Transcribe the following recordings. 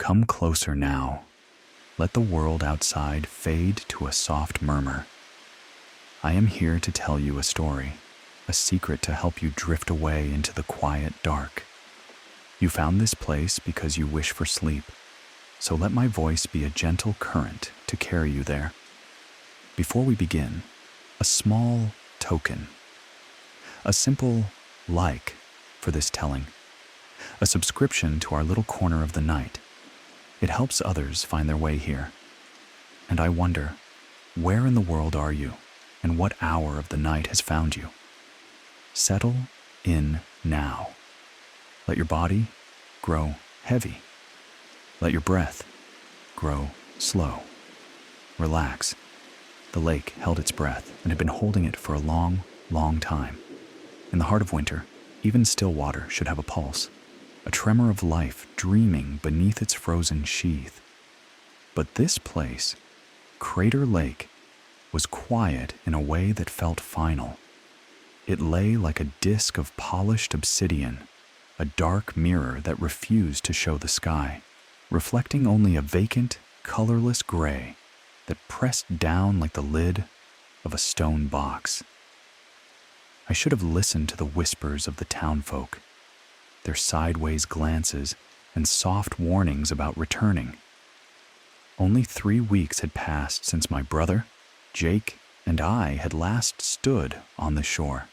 Come closer now. Let the world outside fade to a soft murmur. I am here to tell you a story, a secret to help you drift away into the quiet dark. You found this place because you wish for sleep, so let my voice be a gentle current to carry you there. Before we begin, a small token. A simple like for this telling. A subscription to our little corner of the night. It helps others find their way here. And I wonder, where in the world are you, and what hour of the night has found you? Settle in now. Let your body grow heavy. Let your breath grow slow. Relax. The lake held its breath and had been holding it for a long, long time. In the heart of winter, even still water should have a pulse, a tremor of life dreaming beneath its frozen sheath. But this place, Crater Lake, was quiet in a way that felt final. It lay like a disk of polished obsidian, a dark mirror that refused to show the sky, reflecting only a vacant, colorless gray that pressed down like the lid of a stone box. I should have listened to the whispers of the townfolk, their sideways glances and soft warnings about returning. Only 3 weeks had passed since my brother, Jake, and I had last stood on the shore.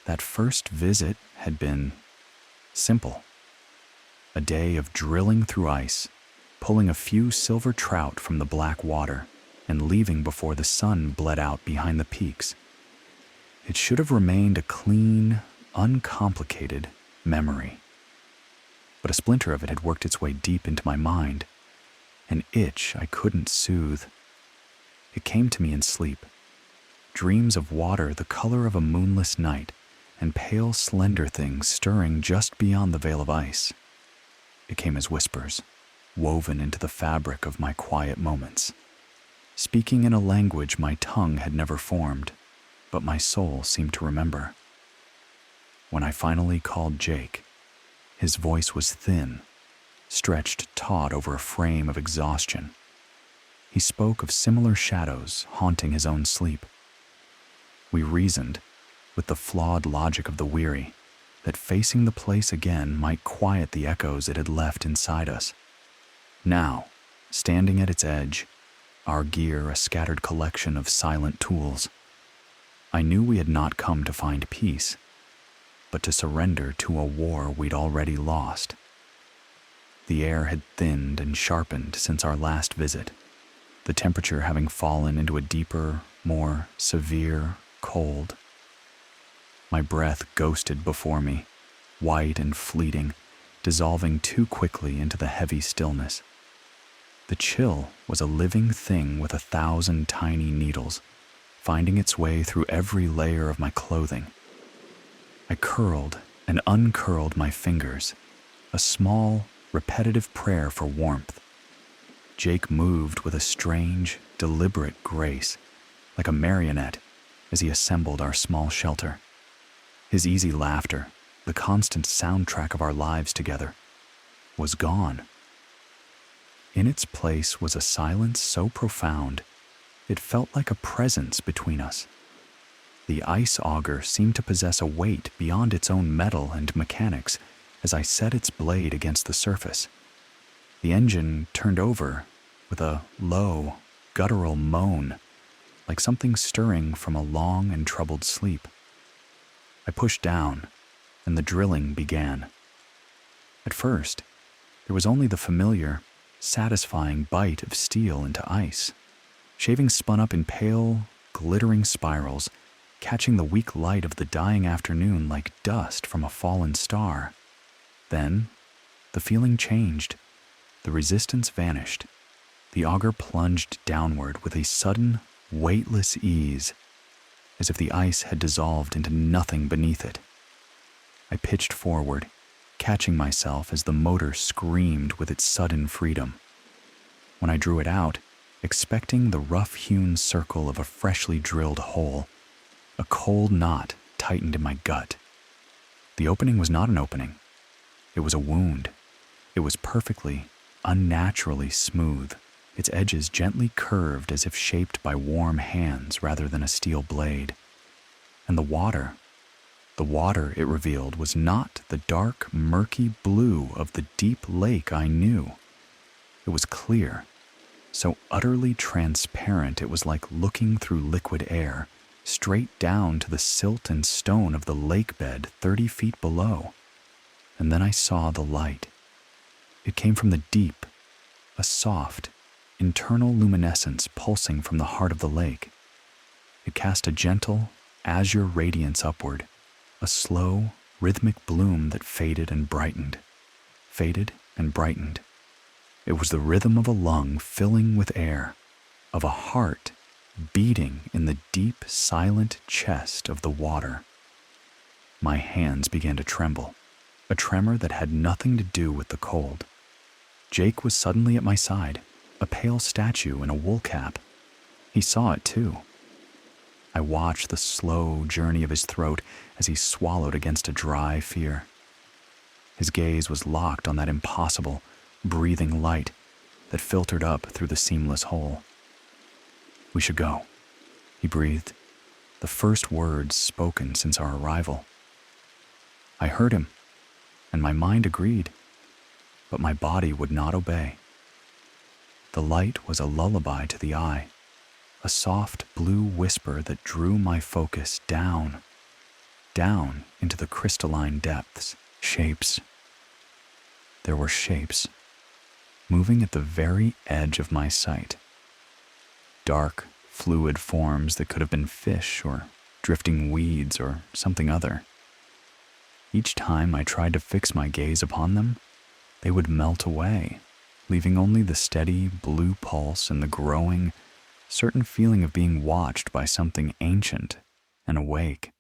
That first visit had been simple. A day of drilling through ice, pulling a few silver trout from the black water, and leaving before the sun bled out behind the peaks. It should have remained a clean, uncomplicated memory. But a splinter of it had worked its way deep into my mind, an itch I couldn't soothe. It came to me in sleep, dreams of water the color of a moonless night, and pale, slender things stirring just beyond the veil of ice. It came as whispers, woven into the fabric of my quiet moments, speaking in a language my tongue had never formed, but my soul seemed to remember. When I finally called Jake, his voice was thin, stretched taut over a frame of exhaustion. He spoke of similar shadows haunting his own sleep. We reasoned, with the flawed logic of the weary, that facing the place again might quiet the echoes it had left inside us. Now, standing at its edge, our gear a scattered collection of silent tools, I knew we had not come to find peace, but to surrender to a war we'd already lost. The air had thinned and sharpened since our last visit, the temperature having fallen into a deeper, more severe cold. My breath ghosted before me, white and fleeting, dissolving too quickly into the heavy stillness. The chill was a living thing with 1,000 tiny needles, finding its way through every layer of my clothing. I curled and uncurled my fingers, a small, repetitive prayer for warmth. Jake moved with a strange, deliberate grace, like a marionette, as he assembled our small shelter. His easy laughter, the constant soundtrack of our lives together, was gone. In its place was a silence so profound, it felt like a presence between us. The ice auger seemed to possess a weight beyond its own metal and mechanics as I set its blade against the surface. The engine turned over with a low, guttural moan, like something stirring from a long and troubled sleep. I pushed down, and the drilling began. At first, there was only the familiar, satisfying bite of steel into ice. Shavings spun up in pale, glittering spirals, catching the weak light of the dying afternoon like dust from a fallen star. Then, the feeling changed. The resistance vanished. The auger plunged downward with a sudden, weightless ease, as if the ice had dissolved into nothing beneath it. I pitched forward, catching myself as the motor screamed with its sudden freedom. When I drew it out, expecting the rough-hewn circle of a freshly drilled hole, a cold knot tightened in my gut. The opening was not an opening. It was a wound. It was perfectly, unnaturally smooth, its edges gently curved as if shaped by warm hands rather than a steel blade. And the water it revealed was not the dark, murky blue of the deep lake I knew. It was clear, so utterly transparent it was like looking through liquid air, straight down to the silt and stone of the lake bed 30 feet below. And then I saw the light. It came from the deep, a soft, internal luminescence pulsing from the heart of the lake. It cast a gentle, azure radiance upward, a slow, rhythmic bloom that faded and brightened. It was the rhythm of a lung filling with air, of a heart beating in the deep, silent chest of the water. My hands began to tremble, a tremor that had nothing to do with the cold. Jake was suddenly at my side, a pale statue in a wool cap. He saw it too. I watched the slow journey of his throat as he swallowed against a dry fear. His gaze was locked on that impossible, breathing light that filtered up through the seamless hole. "We should go," he breathed, the first words spoken since our arrival. I heard him, and my mind agreed, but my body would not obey. The light was a lullaby to the eye, a soft blue whisper that drew my focus down into the crystalline depths. Shapes. There were shapes, moving at the very edge of my sight. Dark, fluid forms that could have been fish or drifting weeds or something other. Each time I tried to fix my gaze upon them, they would melt away, leaving only the steady blue pulse and the growing, certain feeling of being watched by something ancient and awake.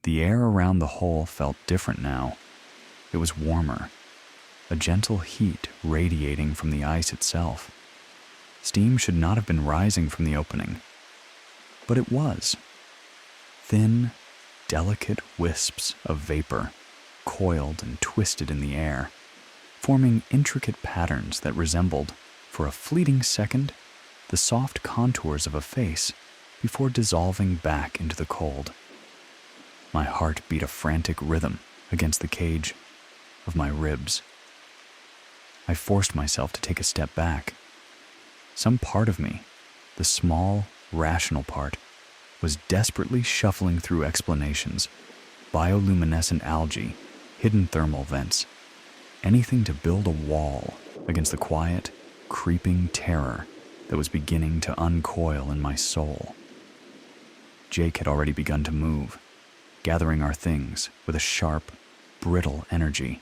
The air around the hole felt different now. It was warmer, a gentle heat radiating from the ice itself. Steam should not have been rising from the opening, but it was. Thin, delicate wisps of vapor, coiled and twisted in the air, forming intricate patterns that resembled, for a fleeting second, the soft contours of a face before dissolving back into the cold. My heart beat a frantic rhythm against the cage of my ribs. I forced myself to take a step back. Some part of me, the small, rational part, was desperately shuffling through explanations, bioluminescent algae, hidden thermal vents, anything to build a wall against the quiet, creeping terror that was beginning to uncoil in my soul. Jake had already begun to move, gathering our things with a sharp, brittle energy.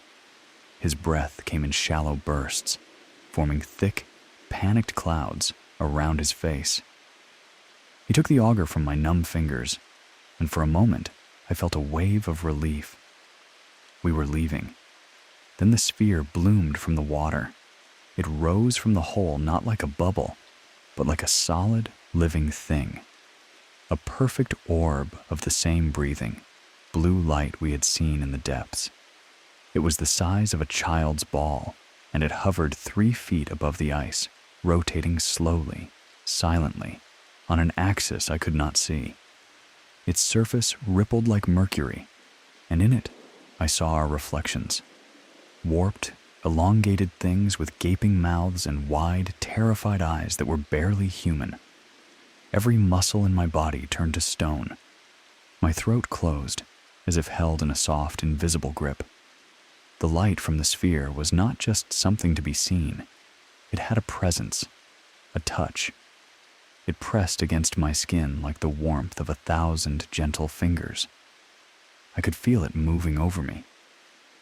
His breath came in shallow bursts, forming thick, panicked clouds around his face. He took the auger from my numb fingers, and for a moment I felt a wave of relief. We were leaving. Then the sphere bloomed from the water. It rose from the hole not like a bubble, but like a solid, living thing. A perfect orb of the same breathing, blue light we had seen in the depths. It was the size of a child's ball, and it hovered 3 feet above the ice, rotating slowly, silently, on an axis I could not see. Its surface rippled like mercury, and in it I saw our reflections. Warped, elongated things with gaping mouths and wide, terrified eyes that were barely human. Every muscle in my body turned to stone. My throat closed, as if held in a soft, invisible grip. The light from the sphere was not just something to be seen. It had a presence, a touch. It pressed against my skin like the warmth of 1,000 gentle fingers. I could feel it moving over me.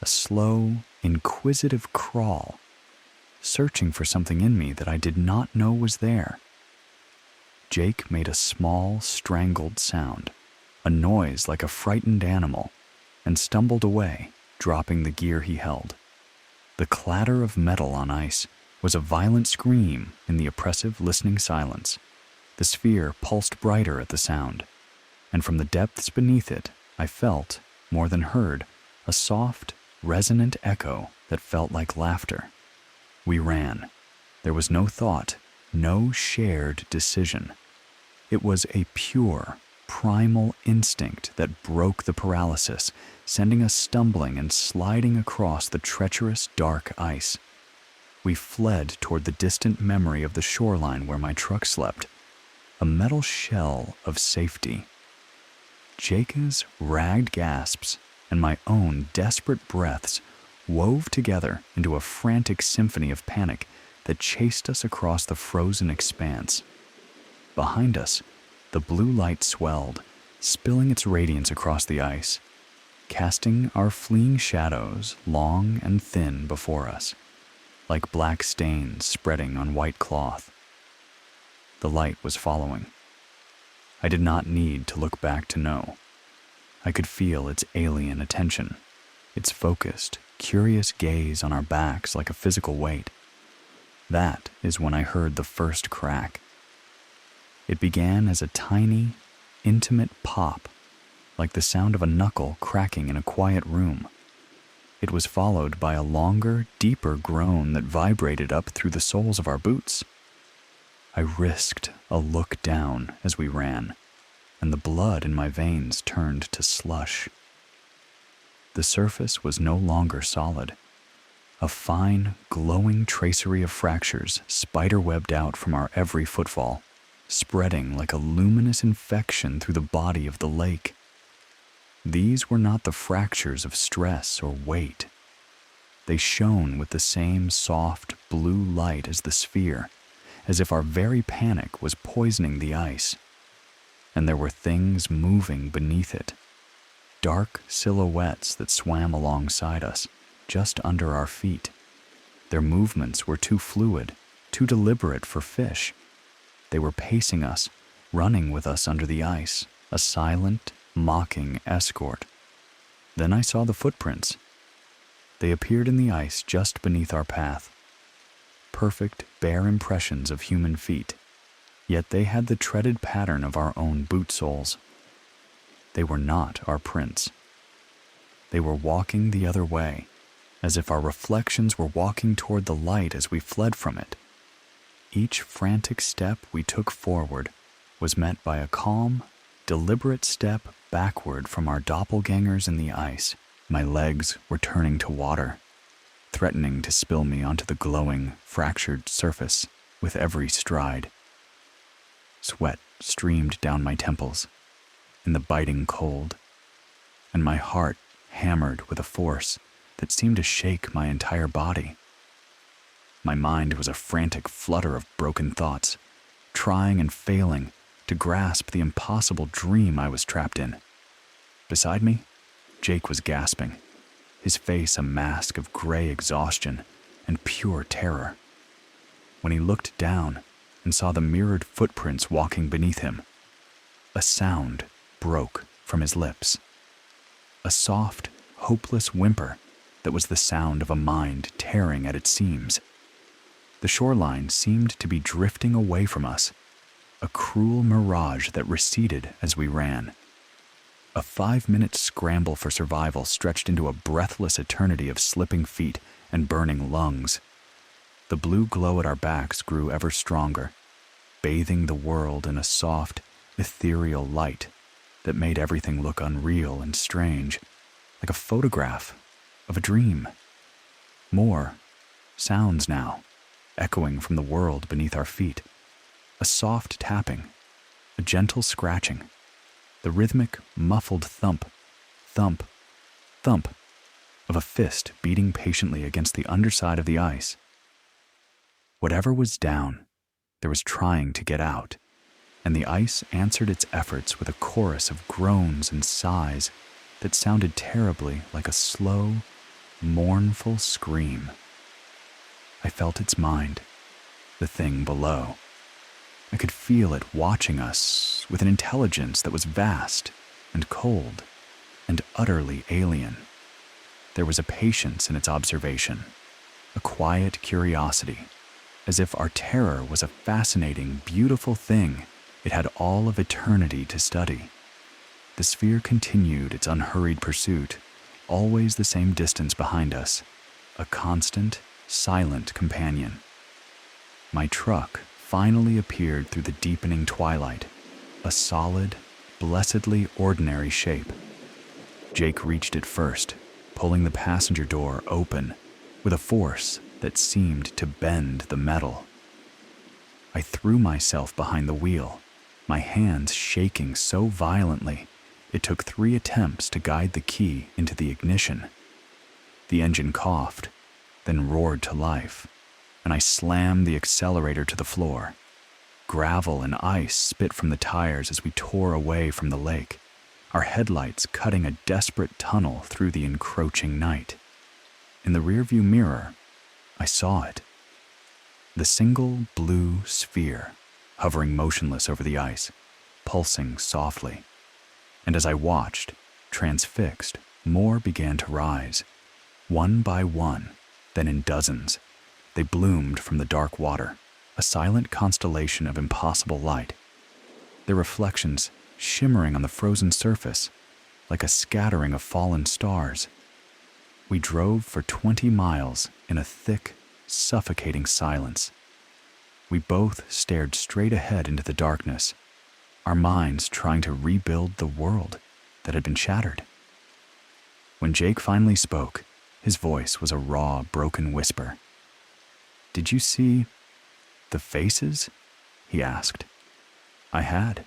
A slow, inquisitive crawl, searching for something in me that I did not know was there. Jake made a small, strangled sound, a noise like a frightened animal, and stumbled away, dropping the gear he held. The clatter of metal on ice was a violent scream in the oppressive listening silence. The sphere pulsed brighter at the sound, and from the depths beneath it, I felt, more than heard, a soft, resonant echo that felt like laughter. We ran. There was no thought, no shared decision. It was a pure, primal instinct that broke the paralysis, sending us stumbling and sliding across the treacherous, dark ice. We fled toward the distant memory of the shoreline where my truck slept, a metal shell of safety. Jake's ragged gasps and my own desperate breaths wove together into a frantic symphony of panic that chased us across the frozen expanse. Behind us, the blue light swelled, spilling its radiance across the ice, casting our fleeing shadows long and thin before us, like black stains spreading on white cloth. The light was following. I did not need to look back to know. I could feel its alien attention, its focused, curious gaze on our backs like a physical weight. That is when I heard the first crack. It began as a tiny, intimate pop, like the sound of a knuckle cracking in a quiet room. It was followed by a longer, deeper groan that vibrated up through the soles of our boots. I risked a look down as we ran, and the blood in my veins turned to slush. The surface was no longer solid. A fine, glowing tracery of fractures spider-webbed out from our every footfall, spreading like a luminous infection through the body of the lake. These were not the fractures of stress or weight. They shone with the same soft blue light as the sphere, as if our very panic was poisoning the ice. And there were things moving beneath it, dark silhouettes that swam alongside us, just under our feet. Their movements were too fluid, too deliberate for fish. They were pacing us, running with us under the ice, a silent, mocking escort. Then I saw the footprints. They appeared in the ice just beneath our path. Perfect, bare impressions of human feet, yet they had the treaded pattern of our own boot soles. They were not our prints. They were walking the other way, as if our reflections were walking toward the light as we fled from it. Each frantic step we took forward was met by a calm, deliberate step backward from our doppelgangers in the ice. My legs were turning to water, threatening to spill me onto the glowing, fractured surface with every stride. Sweat streamed down my temples in the biting cold, and my heart hammered with a force that seemed to shake my entire body. My mind was a frantic flutter of broken thoughts, trying and failing to grasp the impossible dream I was trapped in. Beside me, Jake was gasping, his face a mask of gray exhaustion and pure terror. When he looked down and saw the mirrored footprints walking beneath him, a sound broke from his lips. A soft, hopeless whimper that was the sound of a mind tearing at its seams. The shoreline seemed to be drifting away from us, a cruel mirage that receded as we ran. A 5-minute scramble for survival stretched into a breathless eternity of slipping feet and burning lungs. The blue glow at our backs grew ever stronger, bathing the world in a soft, ethereal light that made everything look unreal and strange, like a photograph of a dream. More sounds now, echoing from the world beneath our feet. A soft tapping, a gentle scratching, the rhythmic, muffled thump, thump, thump of a fist beating patiently against the underside of the ice. Whatever was down, there was trying to get out, and the ice answered its efforts with a chorus of groans and sighs that sounded terribly like a slow, mournful scream. I felt its mind, the thing below. I could feel it watching us with an intelligence that was vast and cold and utterly alien. There was a patience in its observation, a quiet curiosity, as if our terror was a fascinating, beautiful thing it had all of eternity to study. The sphere continued its unhurried pursuit, always the same distance behind us, a constant, silent companion. My truck finally appeared through the deepening twilight, a solid, blessedly ordinary shape. Jake reached it first, pulling the passenger door open with a force that seemed to bend the metal. I threw myself behind the wheel, my hands shaking so violently it took 3 attempts to guide the key into the ignition. The engine coughed, then roared to life, and I slammed the accelerator to the floor. Gravel and ice spit from the tires as we tore away from the lake, our headlights cutting a desperate tunnel through the encroaching night. In the rearview mirror, I saw it. The single blue sphere, hovering motionless over the ice, pulsing softly. And as I watched, transfixed, more began to rise. One by one, then in dozens, they bloomed from the dark water, a silent constellation of impossible light, their reflections shimmering on the frozen surface like a scattering of fallen stars. We drove for 20 miles in a thick, suffocating silence. We both stared straight ahead into the darkness, our minds trying to rebuild the world that had been shattered. When Jake finally spoke, his voice was a raw, broken whisper. "Did you see the faces?" he asked. I had.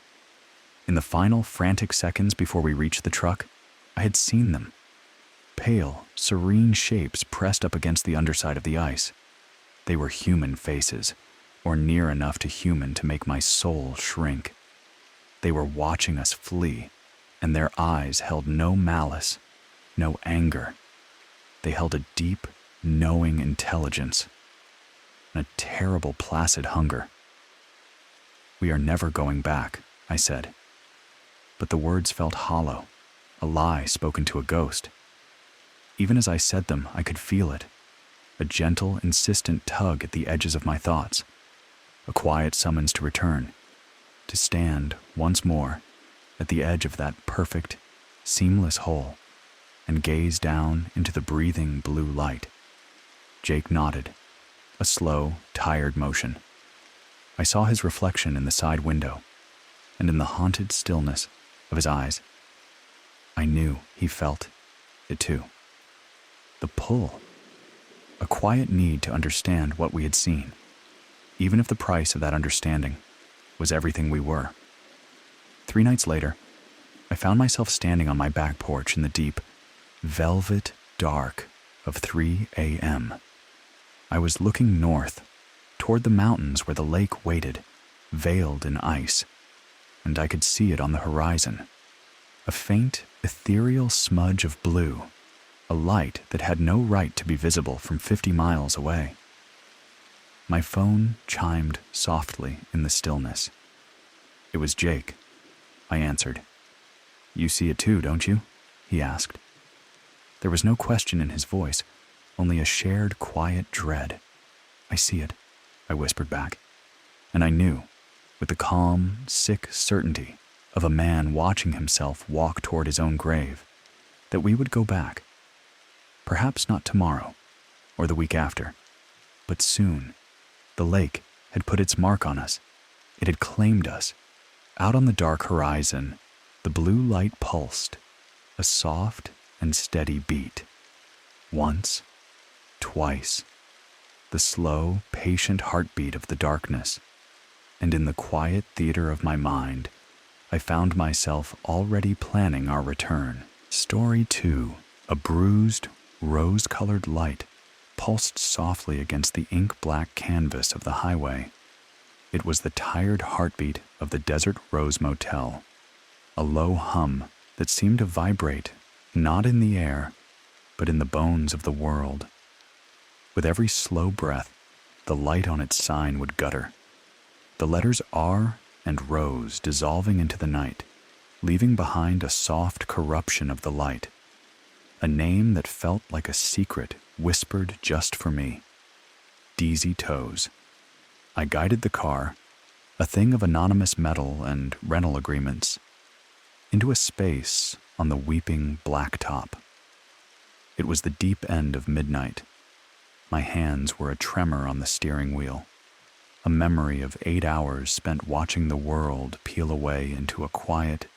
In the final frantic seconds before we reached the truck, I had seen them. Pale, serene shapes pressed up against the underside of the ice. They were human faces, or near enough to human to make my soul shrink. They were watching us flee, and their eyes held no malice, no anger. They held a deep, knowing intelligence, and a terrible placid hunger. "We are never going back," I said. But the words felt hollow, a lie spoken to a ghost. Even as I said them, I could feel it, a gentle, insistent tug at the edges of my thoughts, a quiet summons to return, to stand once more at the edge of that perfect, seamless hole and gaze down into the breathing blue light. Jake nodded, a slow, tired motion. I saw his reflection in the side window, and in the haunted stillness of his eyes, I knew he felt it too. The pull, a quiet need to understand what we had seen, even if the price of that understanding was everything we were. 3 nights later, I found myself standing on my back porch in the deep, velvet dark of 3 a.m. I was looking north, toward the mountains where the lake waited, veiled in ice, and I could see it on the horizon. A faint, ethereal smudge of blue, a light that had no right to be visible from 50 miles away. My phone chimed softly in the stillness. It was Jake. I answered. "You see it too, don't you?" he asked. There was no question in his voice, only a shared quiet dread. "I see it," I whispered back, and I knew, with the calm, sick certainty of a man watching himself walk toward his own grave, that we would go back. Perhaps not tomorrow, or the week after, but soon. The lake had put its mark on us. It had claimed us. Out on the dark horizon, the blue light pulsed, a soft and steady beat. Once, twice, the slow, patient heartbeat of the darkness, and in the quiet theater of my mind, I found myself already planning our return. Story 2. A bruised, rose-colored light pulsed softly against the ink-black canvas of the highway. It was the tired heartbeat of the Desert Rose Motel, a low hum that seemed to vibrate not in the air, but in the bones of the world. With every slow breath, the light on its sign would gutter, the letters R and Rose dissolving into the night, leaving behind a soft corruption of the light, a name that felt like a secret whispered just for me. Deezy Toes. I guided the car, a thing of anonymous metal and rental agreements, into a space on the weeping blacktop. It was the deep end of midnight. My hands were a tremor on the steering wheel, a memory of 8 hours spent watching the world peel away into a quiet,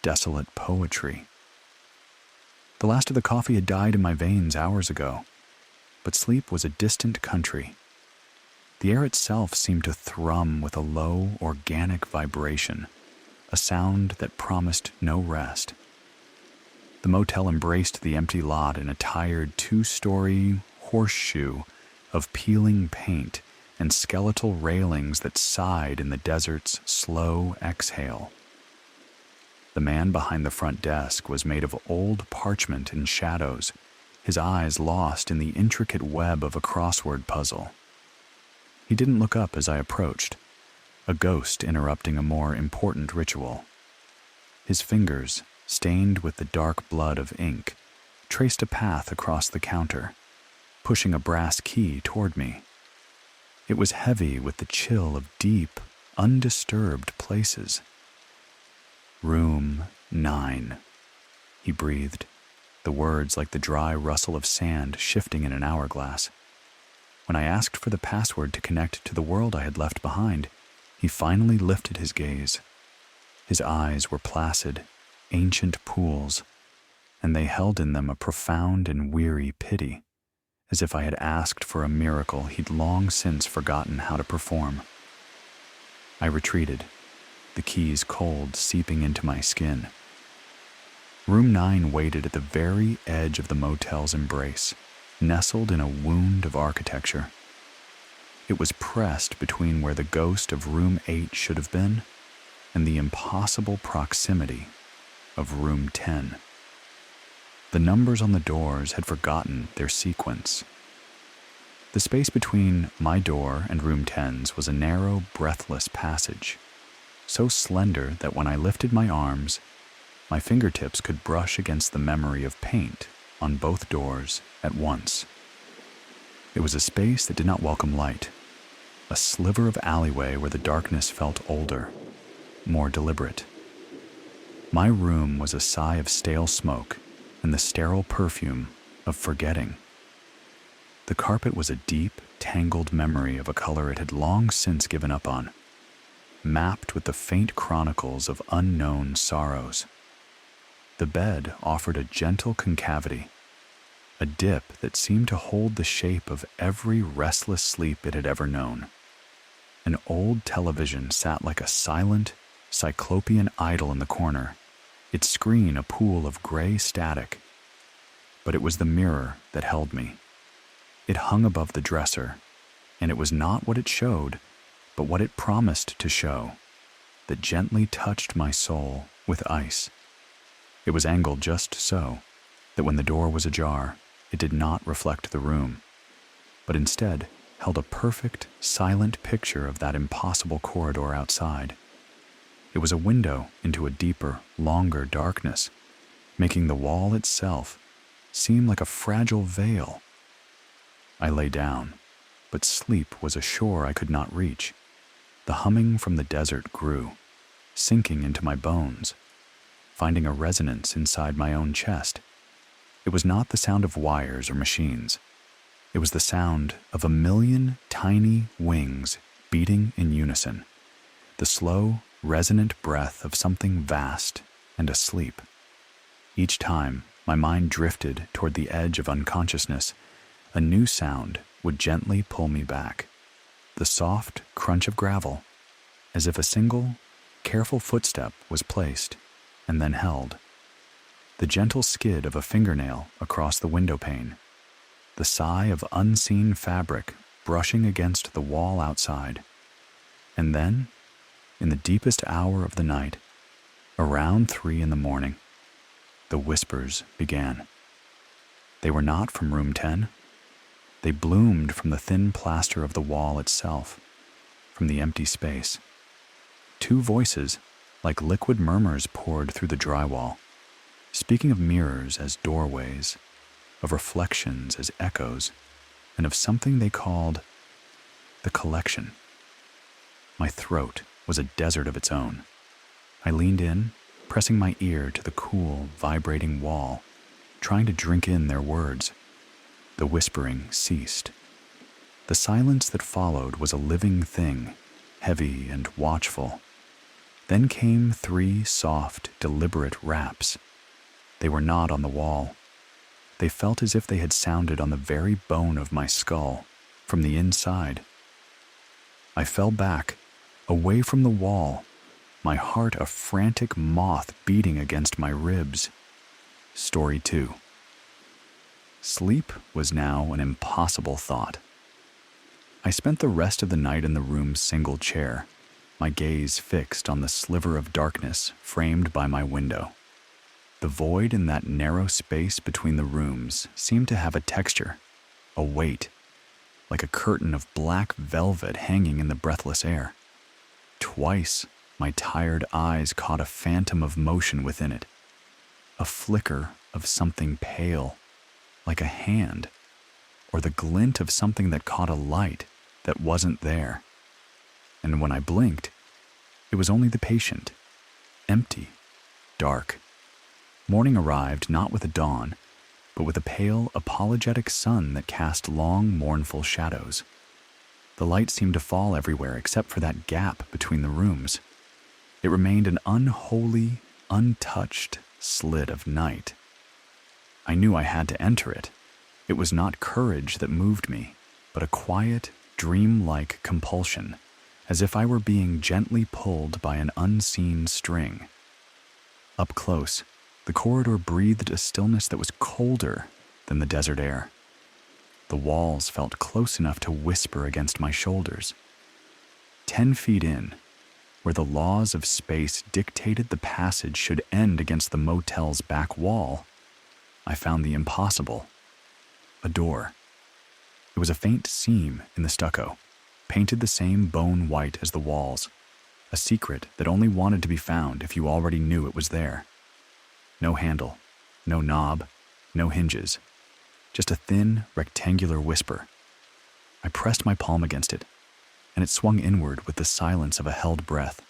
desolate poetry. The last of the coffee had died in my veins hours ago, but sleep was a distant country. The air itself seemed to thrum with a low, organic vibration, a sound that promised no rest. The motel embraced the empty lot in a tired 2-story horseshoe of peeling paint and skeletal railings that sighed in the desert's slow exhale. The man behind the front desk was made of old parchment and shadows, his eyes lost in the intricate web of a crossword puzzle. He didn't look up as I approached, a ghost interrupting a more important ritual. His fingers, stained with the dark blood of ink, traced a path across the counter, pushing a brass key toward me. It was heavy with the chill of deep, undisturbed places. "Room 9, he breathed, the words like the dry rustle of sand shifting in an hourglass. When I asked for the password to connect to the world I had left behind, he finally lifted his gaze. His eyes were placid, ancient pools, and they held in them a profound and weary pity, as if I had asked for a miracle he'd long since forgotten how to perform. I retreated, the keys cold seeping into my skin. Room 9 waited at the very edge of the motel's embrace, nestled in a wound of architecture. It was pressed between where the ghost of Room 8 should have been and the impossible proximity of Room 10. The numbers on the doors had forgotten their sequence. The space between my door and Room 10's was a narrow, breathless passage, so slender that when I lifted my arms, my fingertips could brush against the memory of paint on both doors at once. It was a space that did not welcome light, a sliver of alleyway where the darkness felt older, more deliberate. My room was a sigh of stale smoke and the sterile perfume of forgetting. The carpet was a deep, tangled memory of a color it had long since given up on, mapped with the faint chronicles of unknown sorrows. The bed offered a gentle concavity, a dip that seemed to hold the shape of every restless sleep it had ever known. An old television sat like a silent, cyclopean idol in the corner, its screen a pool of gray static. But it was the mirror that held me. It hung above the dresser, and it was not what it showed, but what it promised to show, that gently touched my soul with ice. It was angled just so that when the door was ajar, it did not reflect the room, but instead held a perfect, silent picture of that impossible corridor outside. It was a window into a deeper, longer darkness, making the wall itself seem like a fragile veil. I lay down, but sleep was a shore I could not reach. The humming from the desert grew, sinking into my bones, finding a resonance inside my own chest. It was not the sound of wires or machines. It was the sound of a million tiny wings beating in unison, the slow, resonant breath of something vast and asleep. Each time my mind drifted toward the edge of unconsciousness, a new sound would gently pull me back. The soft crunch of gravel, as if a single, careful footstep was placed and then held. The gentle skid of a fingernail across the window pane. The sigh of unseen fabric brushing against the wall outside. And then, in the deepest hour of the night, around 3 a.m, the whispers began. They were not from Room 10. They bloomed from the thin plaster of the wall itself, from the empty space. 2 voices, like liquid murmurs, poured through the drywall, speaking of mirrors as doorways, of reflections as echoes, and of something they called the collection. My throat was a desert of its own. I leaned in, pressing my ear to the cool, vibrating wall, trying to drink in their words. The whispering ceased, The silence that followed was a living thing, heavy and watchful. Then came 3 soft, deliberate raps. They were not on the wall. They felt as if they had sounded on the very bone of my skull, from the inside. I fell back, away from the wall, my heart a frantic moth beating against my ribs. Story 2. Sleep was now an impossible thought. I spent the rest of the night in the room's single chair, my gaze fixed on the sliver of darkness framed by my window. The void in that narrow space between the rooms seemed to have a texture, a weight, like a curtain of black velvet hanging in the breathless air. Twice, my tired eyes caught a phantom of motion within it, a flicker of something pale, like a hand, or the glint of something that caught a light that wasn't there. And when I blinked, it was only the patient, empty, dark. Morning arrived not with a dawn, but with a pale, apologetic sun that cast long, mournful shadows. The light seemed to fall everywhere except for that gap between the rooms. It remained an unholy, untouched slit of night. I knew I had to enter it. It was not courage that moved me, but a quiet, dream-like compulsion, as if I were being gently pulled by an unseen string. Up close, the corridor breathed a stillness that was colder than the desert air. The walls felt close enough to whisper against my shoulders. 10 feet in, where the laws of space dictated the passage should end against the motel's back wall, I found the impossible. A door. It was a faint seam in the stucco, painted the same bone white as the walls, a secret that only wanted to be found if you already knew it was there. No handle, no knob, no hinges, just a thin, rectangular whisper. I pressed my palm against it, and it swung inward with the silence of a held breath.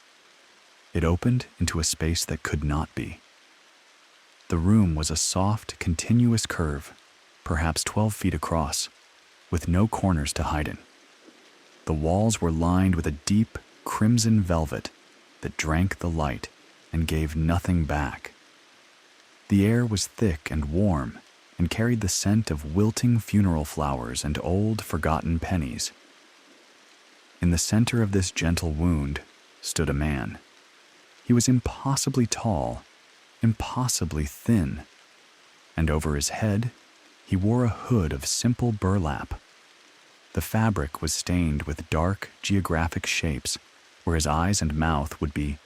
It opened into a space that could not be. The room was a soft, continuous curve, perhaps 12 feet across, with no corners to hide in. The walls were lined with a deep, crimson velvet that drank the light and gave nothing back. The air was thick and warm and carried the scent of wilting funeral flowers and old, forgotten pennies. In the center of this gentle wound stood a man. He was impossibly tall, impossibly thin, and over his head he wore a hood of simple burlap. The fabric was stained with dark, geographic shapes where his eyes and mouth would be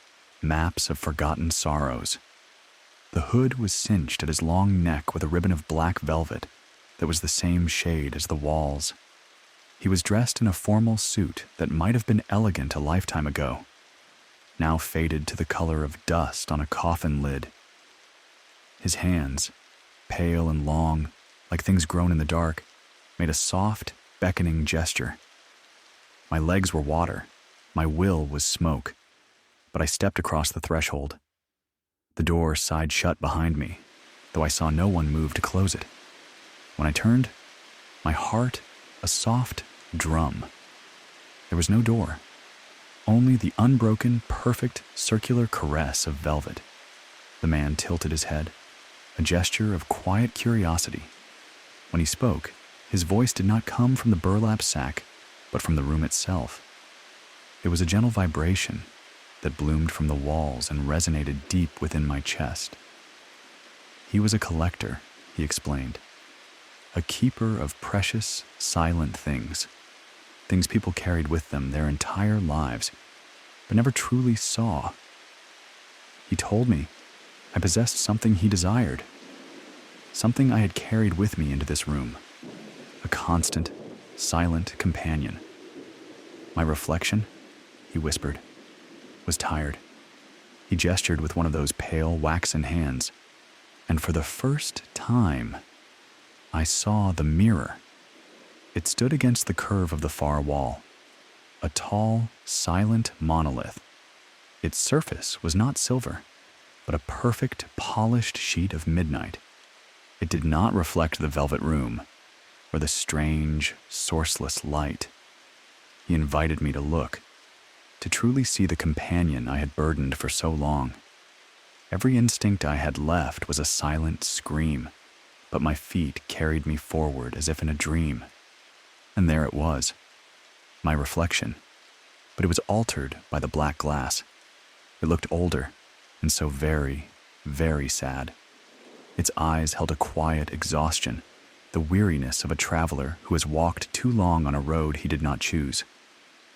maps of forgotten sorrows. The hood was cinched at his long neck with a ribbon of black velvet that was the same shade as the walls. He was dressed in a formal suit that might have been elegant a lifetime ago, now faded to the color of dust on a coffin lid. His hands, pale and long, like things grown in the dark, made a soft, beckoning gesture. My legs were water, my will was smoke, but I stepped across the threshold. The door sighed shut behind me, though I saw no one move to close it. When I turned, my heart a soft drum. There was no door, only the unbroken, perfect, circular caress of velvet. The man tilted his head, a gesture of quiet curiosity. When he spoke, his voice did not come from the burlap sack, but from the room itself. It was a gentle vibration that bloomed from the walls and resonated deep within my chest. He was a collector, he explained, a keeper of precious, silent things people carried with them their entire lives, but never truly saw. He told me I possessed something he desired, something I had carried with me into this room, a constant, silent companion. My reflection, he whispered, was tired. He gestured with one of those pale, waxen hands, and for the first time, I saw the mirror. It stood against the curve of the far wall, a tall, silent monolith. Its surface was not silver, but a perfect, polished sheet of midnight. It did not reflect the velvet room. or the strange, sourceless light. He invited me to look, to truly see the companion I had burdened for so long. Every instinct I had left was a silent scream, but my feet carried me forward as if in a dream. And there it was, my reflection, but it was altered by the black glass. It looked older, and so very, very sad. Its eyes held a quiet exhaustion, the weariness of a traveler who has walked too long on a road he did not choose.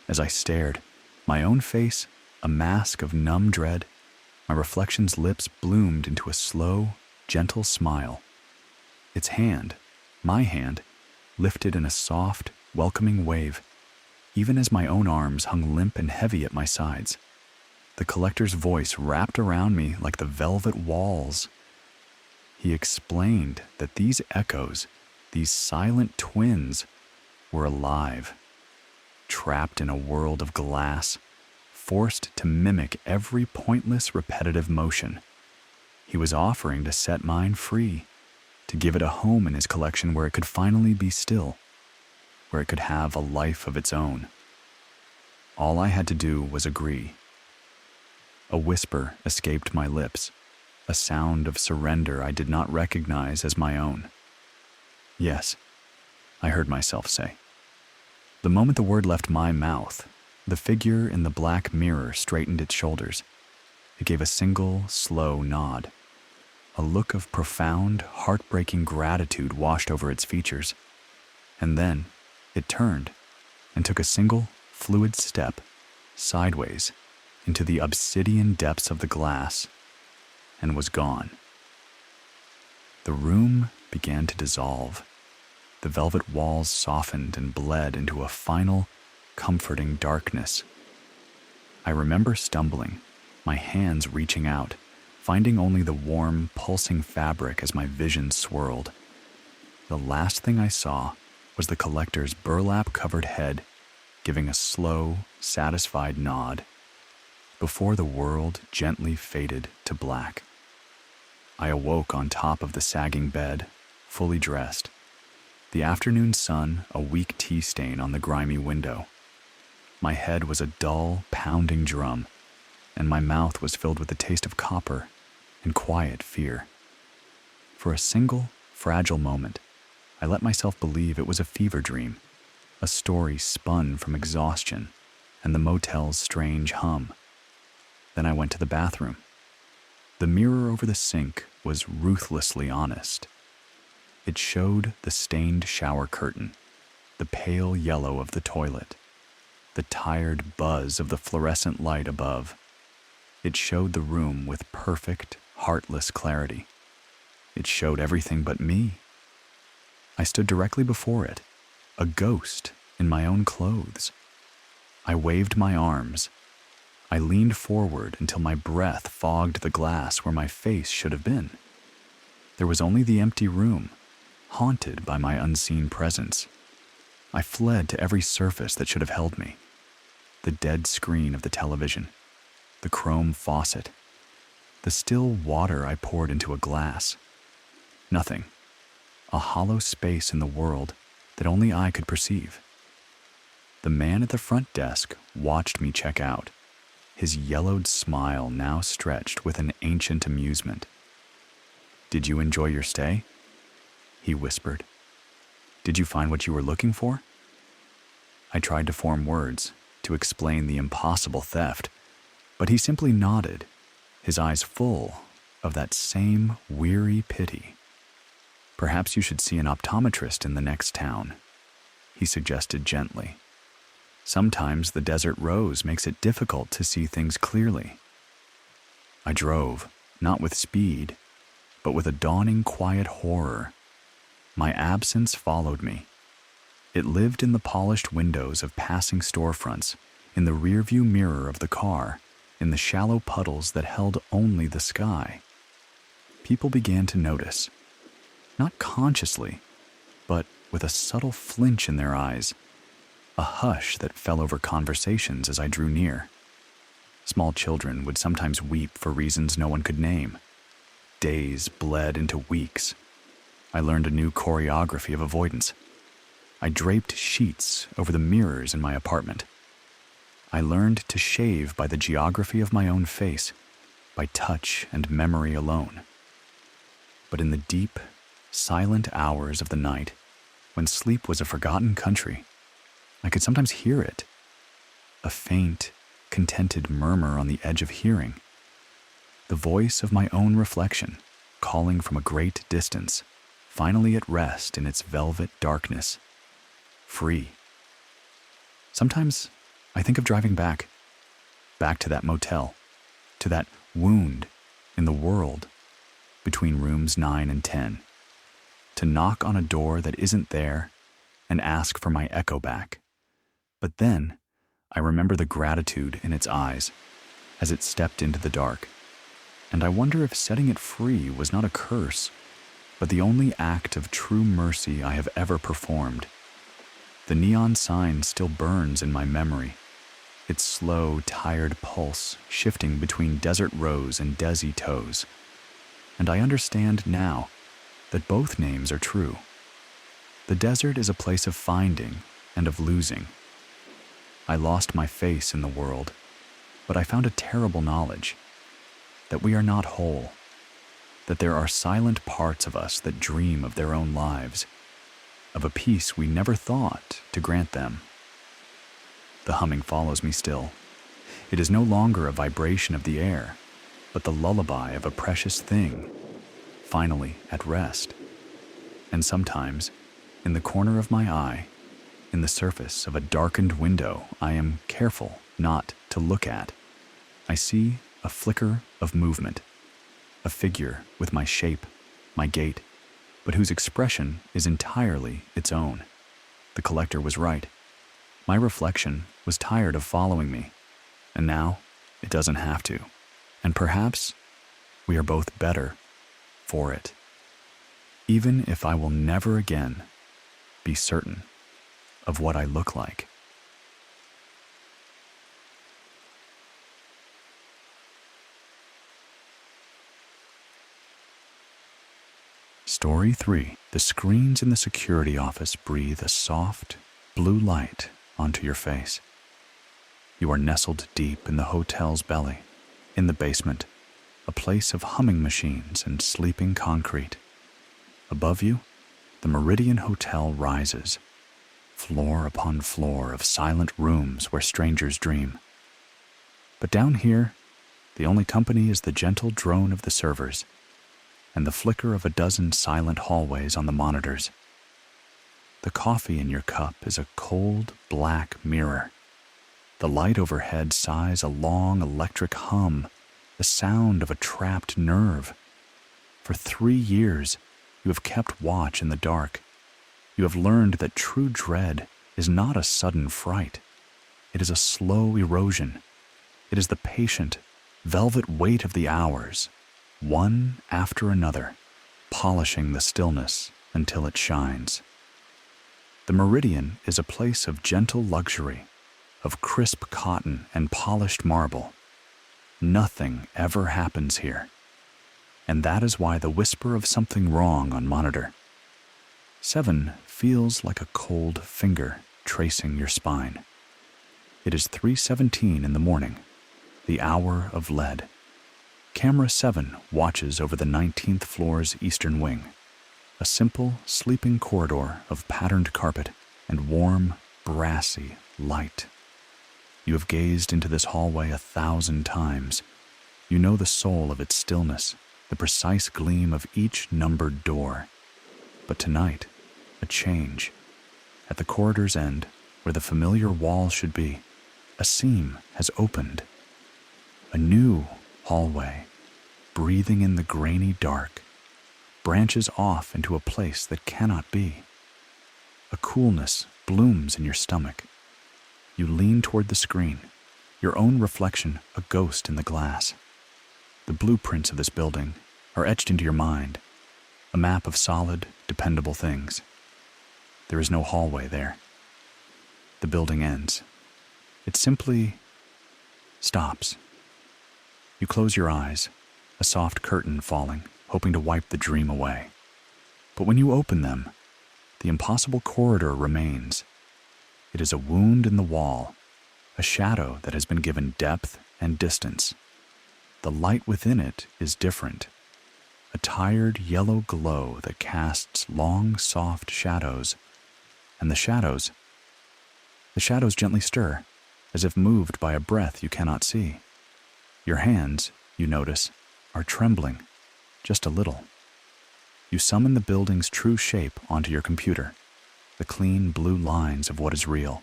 As I stared, my own face a mask of numb dread, my reflection's lips bloomed into a slow, gentle smile. Its hand, my hand, lifted in a soft, welcoming wave, even as my own arms hung limp and heavy at my sides. The collector's voice wrapped around me like the velvet walls. He explained that these echoes, these silent twins, were alive, trapped in a world of glass, forced to mimic every pointless, repetitive motion. He was offering to set mine free, to give it a home in his collection where it could finally be still, where it could have a life of its own. All I had to do was agree. A whisper escaped my lips, a sound of surrender I did not recognize as my own. Yes, I heard myself say. The moment the word left my mouth, the figure in the black mirror straightened its shoulders. It gave a single, slow nod. A look of profound, heartbreaking gratitude washed over its features. And then it turned and took a single, fluid step sideways into the obsidian depths of the glass and was gone. The room began to dissolve. The velvet walls softened and bled into a final, comforting darkness. I remember stumbling, my hands reaching out, finding only the warm, pulsing fabric as my vision swirled. The last thing I saw was the collector's burlap-covered head giving a slow, satisfied nod before the world gently faded to black. I awoke on top of the sagging bed, fully dressed, the afternoon sun a weak tea stain on the grimy window. My head was a dull, pounding drum, and my mouth was filled with the taste of copper and quiet fear. For a single, fragile moment, I let myself believe it was a fever dream, a story spun from exhaustion and the motel's strange hum. Then I went to the bathroom. The mirror over the sink was ruthlessly honest. It showed the stained shower curtain, the pale yellow of the toilet, the tired buzz of the fluorescent light above. It showed the room with perfect, heartless clarity. It showed everything but me. I stood directly before it, a ghost in my own clothes. I waved my arms. I leaned forward until my breath fogged the glass where my face should have been. There was only the empty room, haunted by my unseen presence. I fled to every surface that should have held me. The dead screen of the television, the chrome faucet, the still water I poured into a glass. Nothing. A hollow space in the world that only I could perceive. The man at the front desk watched me check out, his yellowed smile now stretched with an ancient amusement. "Did you enjoy your stay?" he whispered. "Did you find what you were looking for?" I tried to form words to explain the impossible theft, but he simply nodded, his eyes full of that same weary pity. "Perhaps you should see an optometrist in the next town," he suggested gently. "Sometimes the desert rose makes it difficult to see things clearly." I drove, not with speed, but with a dawning quiet horror. My absence followed me. It lived in the polished windows of passing storefronts, in the rearview mirror of the car, in the shallow puddles that held only the sky. People began to notice, not consciously, but with a subtle flinch in their eyes, a hush that fell over conversations as I drew near. Small children would sometimes weep for reasons no one could name. Days bled into weeks. I learned a new choreography of avoidance. I draped sheets over the mirrors in my apartment. I learned to shave by the geography of my own face, by touch and memory alone. But in the deep, silent hours of the night, when sleep was a forgotten country, I could sometimes hear it, a faint, contented murmur on the edge of hearing, the voice of my own reflection, calling from a great distance, finally at rest in its velvet darkness, free. Sometimes I think of driving back to that motel, to that wound in the world between rooms 9 and 10, to knock on a door that isn't there and ask for my echo back. But then I remember the gratitude in its eyes as it stepped into the dark, and I wonder if setting it free was not a curse, but the only act of true mercy I have ever performed. The neon sign still burns in my memory, its slow, tired pulse shifting between desert rose and desi toes. And I understand now that both names are true. The desert is a place of finding and of losing. I lost my face in the world, but I found a terrible knowledge that we are not whole, that there are silent parts of us that dream of their own lives, of a peace we never thought to grant them. The humming follows me still. It is no longer a vibration of the air, but the lullaby of a precious thing, finally at rest. And sometimes, in the corner of my eye, in the surface of a darkened window I am careful not to look at, I see a flicker of movement, a figure with my shape, my gait, but whose expression is entirely its own. The collector was right. My reflection was tired of following me, and now it doesn't have to. And perhaps we are both better for it, even if I will never again be certain of what I look like. Story 3. The screens in the security office breathe a soft, blue light onto your face. You are nestled deep in the hotel's belly, in the basement, a place of humming machines and sleeping concrete. Above you, the Meridian Hotel rises, floor upon floor of silent rooms where strangers dream. But down here, the only company is the gentle drone of the servers and the flicker of a dozen silent hallways on the monitors. The coffee in your cup is a cold, black mirror. The light overhead sighs a long electric hum, the sound of a trapped nerve. For 3 years, you have kept watch in the dark. You have learned that true dread is not a sudden fright. It is a slow erosion. It is the patient, velvet weight of the hours, one after another, polishing the stillness until it shines. The Meridian is a place of gentle luxury, of crisp cotton and polished marble. Nothing ever happens here, and that is why the whisper of something wrong on monitor 7 feels like a cold finger tracing your spine. It is 3:17 in the morning, the hour of lead. Camera 7 watches over the 19th floor's eastern wing, a simple, sleeping corridor of patterned carpet and warm, brassy light. You have gazed into this hallway 1,000 times. You know the soul of its stillness, the precise gleam of each numbered door. But tonight, a change. At the corridor's end, where the familiar wall should be, a seam has opened. A new hallway, breathing in the grainy dark, branches off into a place that cannot be. A coolness blooms in your stomach. You lean toward the screen, your own reflection a ghost in the glass. The blueprints of this building are etched into your mind, a map of solid, dependable things. There is no hallway there. The building ends. It simply stops. You close your eyes, a soft curtain falling, hoping to wipe the dream away. But when you open them, the impossible corridor remains. It is a wound in the wall, a shadow that has been given depth and distance. The light within it is different, a tired yellow glow that casts long, soft shadows, and the shadows gently stir, as if moved by a breath you cannot see. Your hands, you notice, are trembling, just a little. You summon the building's true shape onto your computer, the clean blue lines of what is real.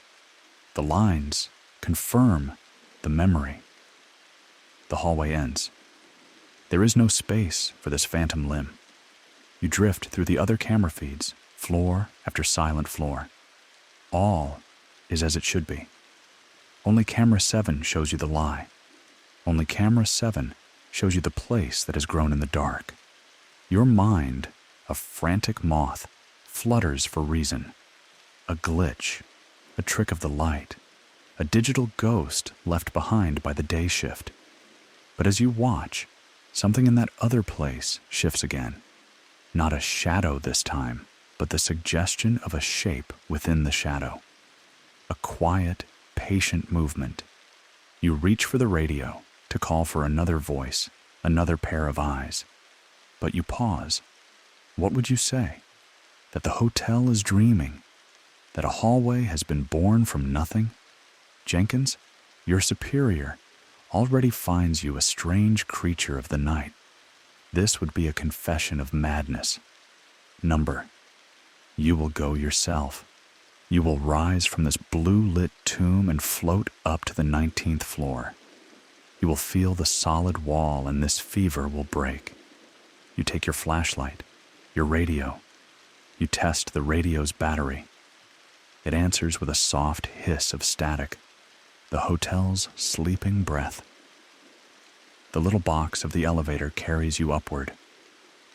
The lines confirm the memory. The hallway ends. There is no space for this phantom limb. You drift through the other camera feeds, floor after silent floor. All is as it should be. Only camera 7 shows you the lie. Only camera 7 shows you the place that has grown in the dark. Your mind, a frantic moth, flutters for reason. A glitch, a trick of the light, a digital ghost left behind by the day shift. But as you watch, something in that other place shifts again. Not a shadow this time, but the suggestion of a shape within the shadow. A quiet, patient movement. You reach for the radio to call for another voice, another pair of eyes. But you pause. What would you say? That the hotel is dreaming? That a hallway has been born from nothing? Jenkins, your superior, already finds you a strange creature of the night. This would be a confession of madness. Number, you will go yourself. You will rise from this blue-lit tomb and float up to the 19th floor. You will feel the solid wall and this fever will break. You take your flashlight, your radio. You test the radio's battery. It answers with a soft hiss of static, the hotel's sleeping breath. The little box of the elevator carries you upward,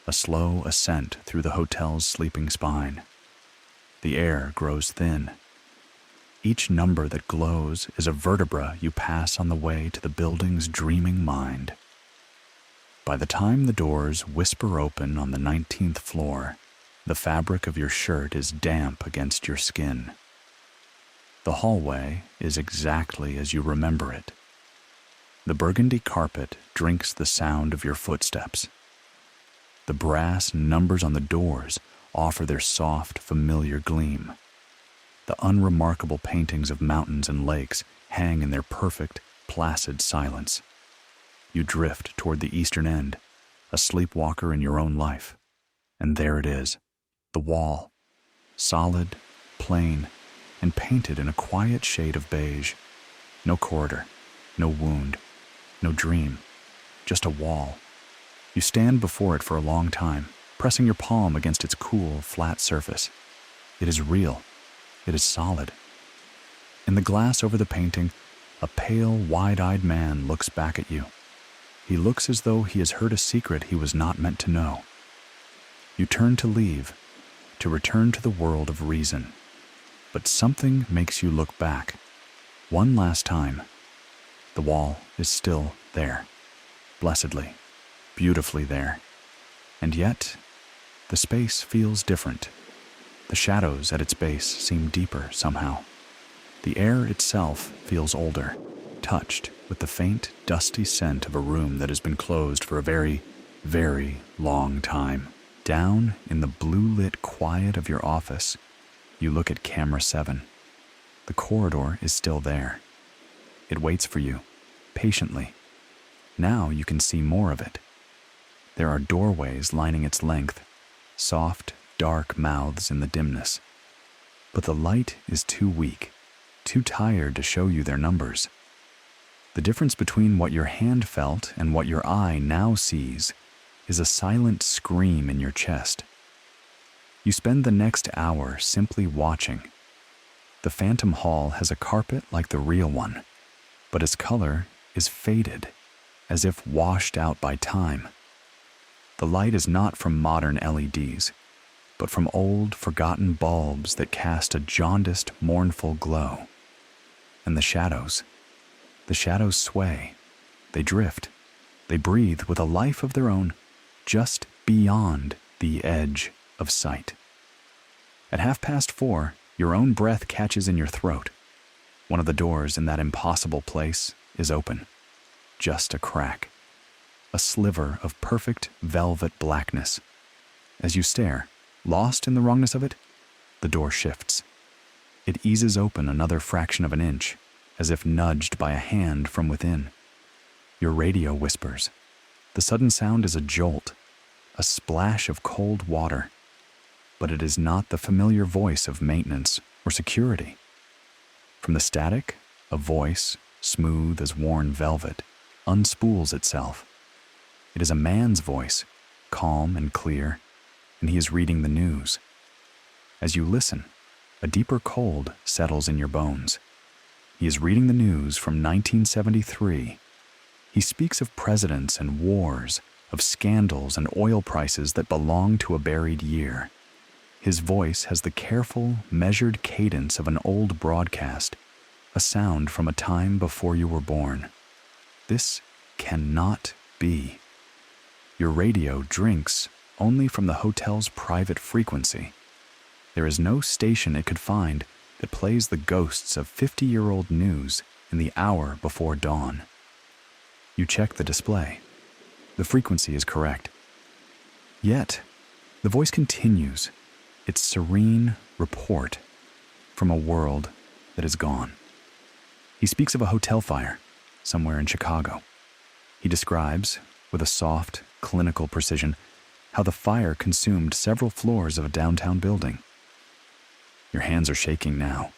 a slow ascent through the hotel's sleeping spine. The air grows thin. Each number that glows is a vertebra you pass on the way to the building's dreaming mind. By the time the doors whisper open on the 19th floor, the fabric of your shirt is damp against your skin. The hallway is exactly as you remember it. The burgundy carpet drinks the sound of your footsteps. The brass numbers on the doors offer their soft, familiar gleam. The unremarkable paintings of mountains and lakes hang in their perfect, placid silence. You drift toward the eastern end, a sleepwalker in your own life. And there it is, the wall, solid, plain, and painted in a quiet shade of beige. No corridor, no wound, no dream, just a wall. You stand before it for a long time, pressing your palm against its cool, flat surface. It is real. It is solid. In the glass over the painting, a pale, wide-eyed man looks back at you. He looks as though he has heard a secret he was not meant to know. You turn to leave, to return to the world of reason. But something makes you look back. One last time. The wall is still there, blessedly, beautifully there. And yet, the space feels different. The shadows at its base seem deeper somehow. The air itself feels older, touched with the faint, dusty scent of a room that has been closed for a very, very long time. Down in the blue-lit quiet of your office, you look at camera 7. The corridor is still there. It waits for you, patiently. Now you can see more of it. There are doorways lining its length, soft, dark mouths in the dimness. But the light is too weak, too tired to show you their numbers. The difference between what your hand felt and what your eye now sees is a silent scream in your chest. You spend the next hour simply watching. The Phantom Hall has a carpet like the real one, but its color is faded, as if washed out by time. The light is not from modern LEDs, but from old, forgotten bulbs that cast a jaundiced, mournful glow. And the shadows sway, they drift, they breathe with a life of their own, just beyond the edge of sight. At 4:30, your own breath catches in your throat. One of the doors in that impossible place is open. Just a crack. A sliver of perfect velvet blackness. As you stare, lost in the wrongness of it, the door shifts. It eases open another fraction of an inch, as if nudged by a hand from within. Your radio whispers. The sudden sound is a jolt, a splash of cold water. But it is not the familiar voice of maintenance or security. From the static, a voice, smooth as worn velvet, unspools itself. It is a man's voice, calm and clear, and he is reading the news. As you listen, a deeper cold settles in your bones. He is reading the news from 1973. He speaks of presidents and wars, of scandals and oil prices that belong to a buried year. His voice has the careful, measured cadence of an old broadcast, a sound from a time before you were born. This cannot be. Your radio drinks only from the hotel's private frequency. There is no station it could find that plays the ghosts of 50-year-old news in the hour before dawn. You check the display. The frequency is correct. Yet, the voice continues its serene report from a world that is gone. He speaks of a hotel fire somewhere in Chicago. He describes, with a soft, clinical precision, how the fire consumed several floors of a downtown building. Your hands are shaking now.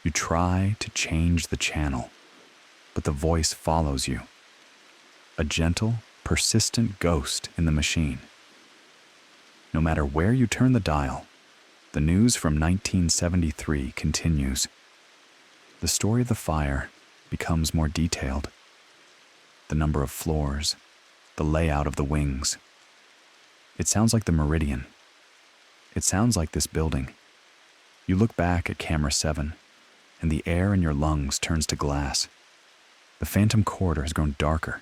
You try to change the channel, but the voice follows you. A gentle, persistent ghost in the machine. No matter where you turn the dial, the news from 1973 continues. The story of the fire becomes more detailed. The number of floors, the layout of the wings. It sounds like the Meridian. It sounds like this building. You look back at camera 7, and the air in your lungs turns to glass. The phantom corridor has grown darker.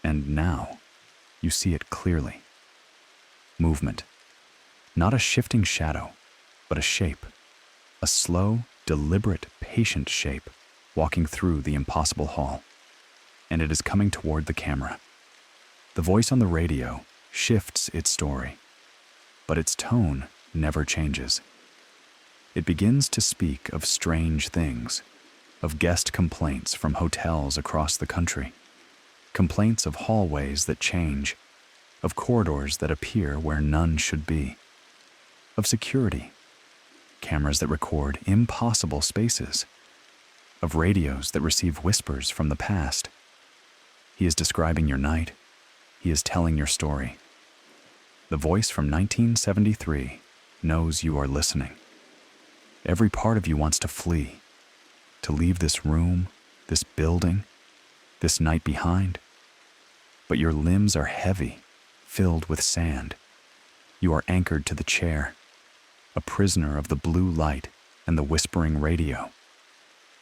And now, you see it clearly. Movement. Not a shifting shadow, but a shape. A slow, deliberate, patient shape walking through the impossible hall. And it is coming toward the camera. The voice on the radio shifts its story, but its tone never changes. It begins to speak of strange things, of guest complaints from hotels across the country, complaints of hallways that change, of corridors that appear where none should be, of security, cameras that record impossible spaces, of radios that receive whispers from the past. He is describing your night. He is telling your story. The voice from 1973 knows you are listening. Every part of you wants to flee, to leave this room, this building, this night behind. But your limbs are heavy, filled with sand. You are anchored to the chair, a prisoner of the blue light and the whispering radio.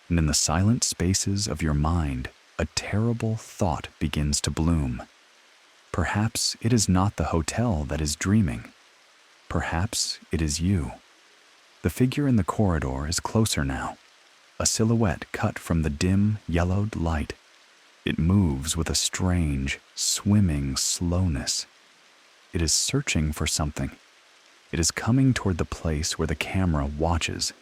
And in the silent spaces of your mind, a terrible thought begins to bloom. Perhaps it is not the hotel that is dreaming. Perhaps it is you. The figure in the corridor is closer now, a silhouette cut from the dim, yellowed light. It moves with a strange, swimming slowness. It is searching for something. It is coming toward the place where the camera watches.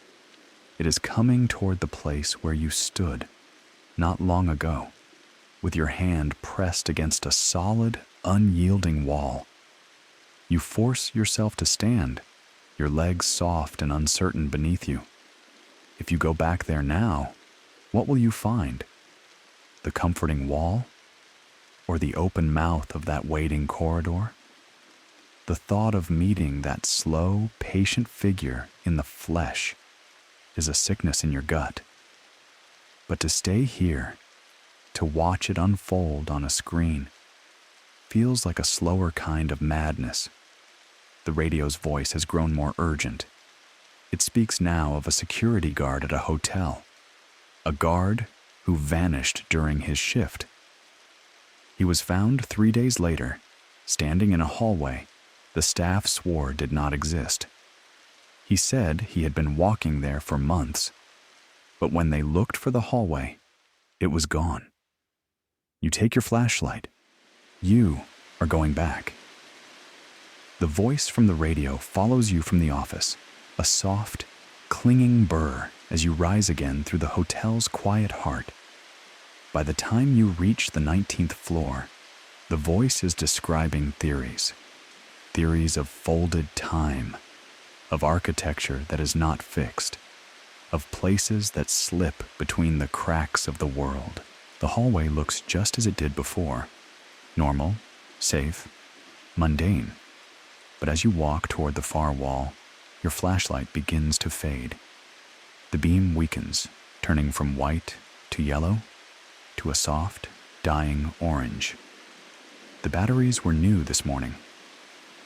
It is coming toward the place where you stood, not long ago, with your hand pressed against a solid, unyielding wall. You force yourself to stand, your legs soft and uncertain beneath you. If you go back there now, what will you find? The comforting wall? Or the open mouth of that waiting corridor? The thought of meeting that slow, patient figure in the flesh is a sickness in your gut. But to stay here, to watch it unfold on a screen, feels like a slower kind of madness. The radio's voice has grown more urgent. It speaks now of a security guard at a hotel, a guard who vanished during his shift. He was found 3 days later, standing in a hallway the staff swore did not exist. He said he had been walking there for months, but when they looked for the hallway, it was gone. You take your flashlight. You are going back. The voice from the radio follows you from the office, a soft, clinging burr as you rise again through the hotel's quiet heart. By the time you reach the 19th floor, the voice is describing theories of folded time, of architecture that is not fixed, of places that slip between the cracks of the world. The hallway looks just as it did before, normal, safe, mundane. But as you walk toward the far wall, your flashlight begins to fade. The beam weakens, turning from white to yellow to a soft, dying orange. The batteries were new this morning.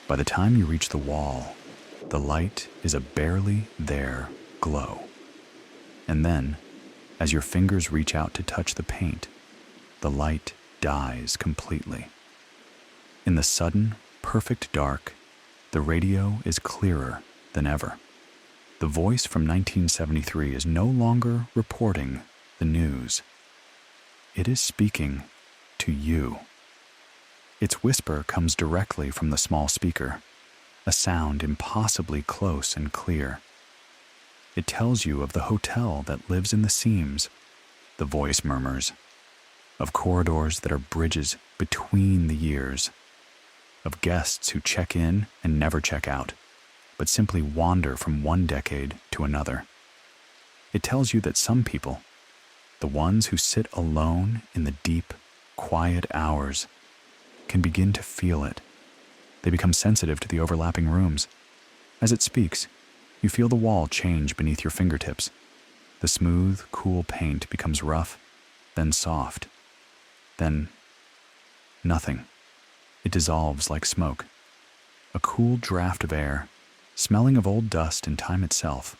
By the time you reach the wall, the light is a barely there glow. And then, as your fingers reach out to touch the paint, the light dies completely. In the sudden, perfect dark, the radio is clearer than ever. The voice from 1973 is no longer reporting the news. It is speaking to you. Its whisper comes directly from the small speaker, a sound impossibly close and clear. It tells you of the hotel that lives in the seams, the voice murmurs, of corridors that are bridges between the years, of guests who check in and never check out, but simply wander from one decade to another. It tells you that some people, the ones who sit alone in the deep, quiet hours, can begin to feel it. They become sensitive to the overlapping rooms. As it speaks, you feel the wall change beneath your fingertips. The smooth, cool paint becomes rough, then soft, then nothing. It dissolves like smoke. A cool draft of air, smelling of old dust and time itself,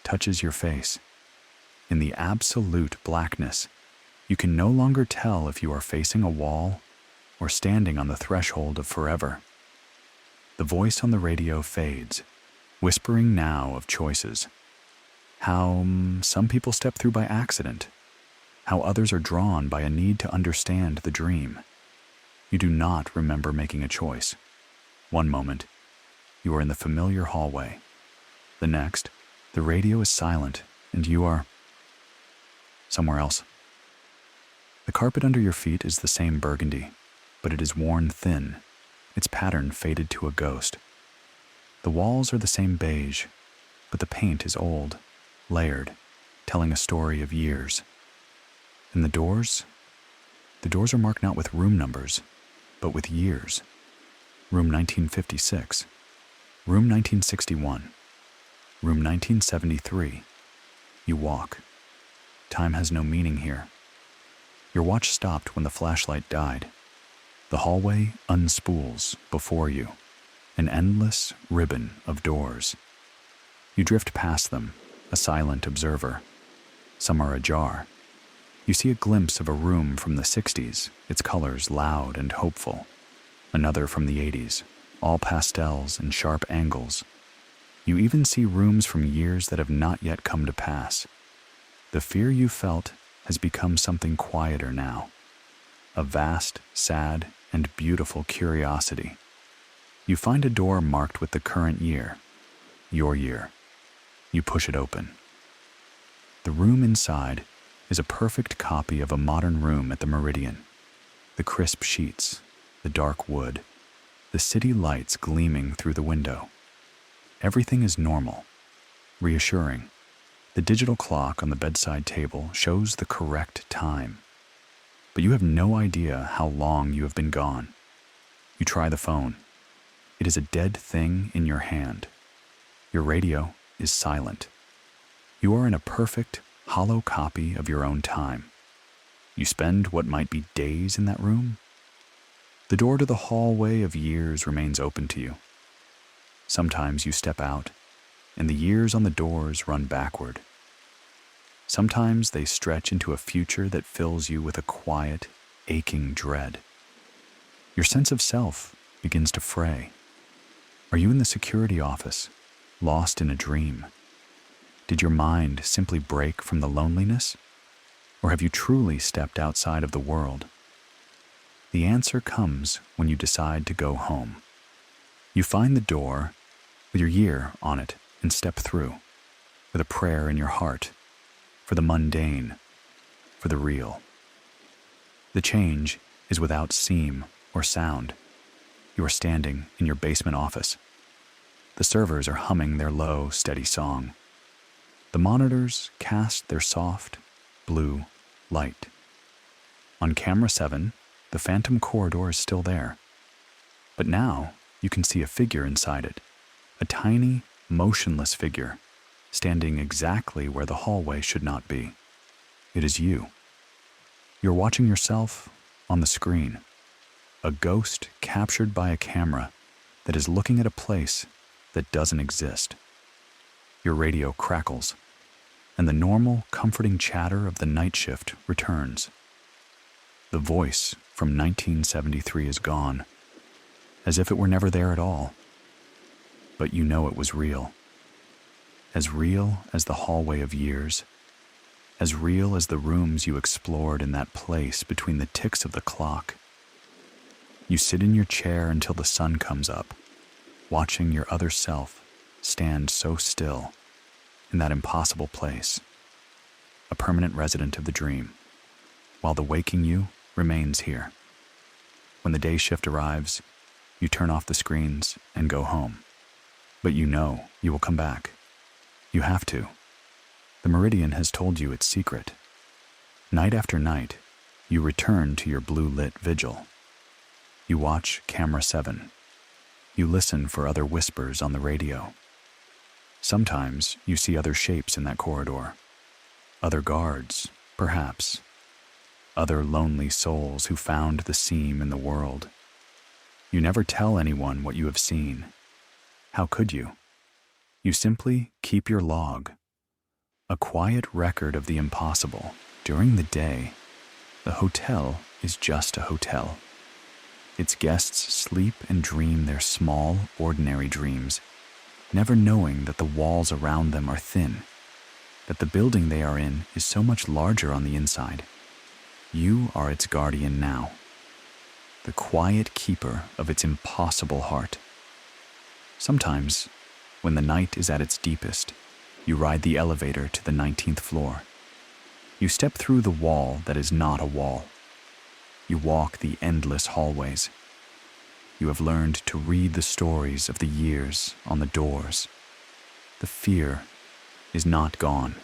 touches your face. In the absolute blackness, you can no longer tell if you are facing a wall or standing on the threshold of forever. The voice on the radio fades, whispering now of choices. How some people step through by accident, how others are drawn by a need to understand the dream. You do not remember making a choice. One moment, you are in the familiar hallway. The next, the radio is silent and you are somewhere else. The carpet under your feet is the same burgundy, but it is worn thin, its pattern faded to a ghost. The walls are the same beige, but the paint is old, layered, telling a story of years. And the doors are marked not with room numbers, but with years. Room 1956, room 1961, room 1973. You walk. Time has no meaning here. Your watch stopped when the flashlight died. The hallway unspools before you, an endless ribbon of doors. You drift past them, a silent observer. Some are ajar. You see a glimpse of a room from the 60s, its colors loud and hopeful. Another from the 80s, all pastels and sharp angles. You even see rooms from years that have not yet come to pass. The fear you felt has become something quieter now. A vast, sad, and beautiful curiosity. You find a door marked with the current year, your year. You push it open. The room inside is a perfect copy of a modern room at the Meridian. The crisp sheets, the dark wood, the city lights gleaming through the window. Everything is normal, reassuring. The digital clock on the bedside table shows the correct time. But you have no idea how long you have been gone. You try the phone. It is a dead thing in your hand. Your radio is silent. You are in a perfect, hollow copy of your own time. You spend what might be days in that room. The door to the hallway of years remains open to you. Sometimes you step out, and the years on the doors run backward. Sometimes they stretch into a future that fills you with a quiet, aching dread. Your sense of self begins to fray. Are you in the security office, lost in a dream? Did your mind simply break from the loneliness? Or have you truly stepped outside of the world? The answer comes when you decide to go home. You find the door with your year on it and step through, with a prayer in your heart, for the mundane, for the real. The change is without seam or sound. You are standing in your basement office. The servers are humming their low, steady song. The monitors cast their soft, blue light. On camera 7, the phantom corridor is still there. But now you can see a figure inside it, a tiny, motionless figure, standing exactly where the hallway should not be. It is you. You're watching yourself on the screen, a ghost captured by a camera that is looking at a place that doesn't exist. Your radio crackles, and the normal, comforting chatter of the night shift returns. The voice from 1973 is gone, as if it were never there at all. But you know it was real as the hallway of years, as real as the rooms you explored in that place between the ticks of the clock. You sit in your chair until the sun comes up, watching your other self stand so still in that impossible place, a permanent resident of the dream, while the waking you remains here. When the day shift arrives, you turn off the screens and go home. But you know you will come back. You have to. The Meridian has told you its secret. Night after night, you return to your blue-lit vigil. You watch camera 7. You listen for other whispers on the radio. Sometimes you see other shapes in that corridor. Other guards, perhaps. Other lonely souls who found the seam in the world. You never tell anyone what you have seen. How could you? You simply keep your log. A quiet record of the impossible. During the day, the hotel is just a hotel. Its guests sleep and dream their small, ordinary dreams, never knowing that the walls around them are thin, that the building they are in is so much larger on the inside. You are its guardian now, the quiet keeper of its impossible heart. Sometimes, when the night is at its deepest, you ride the elevator to the 19th floor. You step through the wall that is not a wall. You walk the endless hallways. You have learned to read the stories of the years on the doors. The fear is not gone,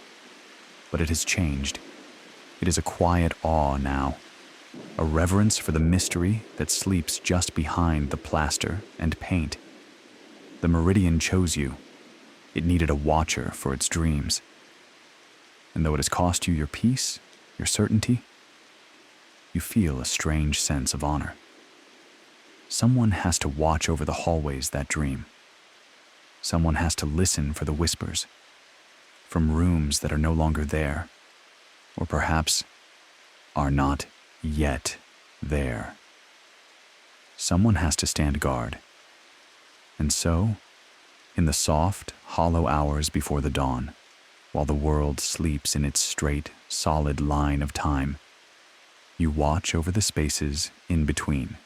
but it has changed. It is a quiet awe now, a reverence for the mystery that sleeps just behind the plaster and paint. The Meridian chose you. It needed a watcher for its dreams. And though it has cost you your peace, your certainty, you feel a strange sense of honor. Someone has to watch over the hallways that dream. Someone has to listen for the whispers from rooms that are no longer there, or perhaps are not yet there. Someone has to stand guard. And so, in the soft, hollow hours before the dawn, while the world sleeps in its straight, solid line of time, you watch over the spaces in between.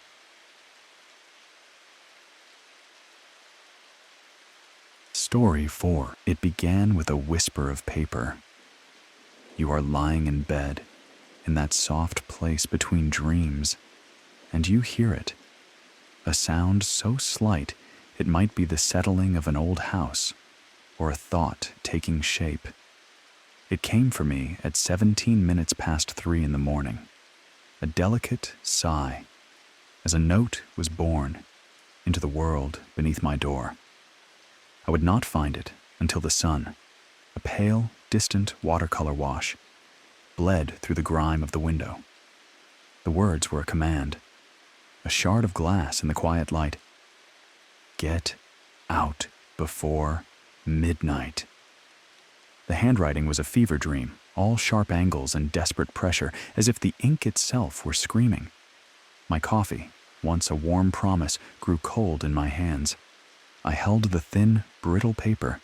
Story 4. It began with a whisper of paper. You are lying in bed, in that soft place between dreams, and you hear it. A sound so slight it might be the settling of an old house, or a thought taking shape. It came for me at 17 minutes past 3 in the morning, a delicate sigh, as a note was born into the world beneath my door. I would not find it until the sun, a pale, distant watercolor wash, bled through the grime of the window. The words were a command, a shard of glass in the quiet light. Get out before midnight. The handwriting was a fever dream, all sharp angles and desperate pressure, as if the ink itself were screaming. My coffee, once a warm promise, grew cold in my hands. I held the thin, brittle paper,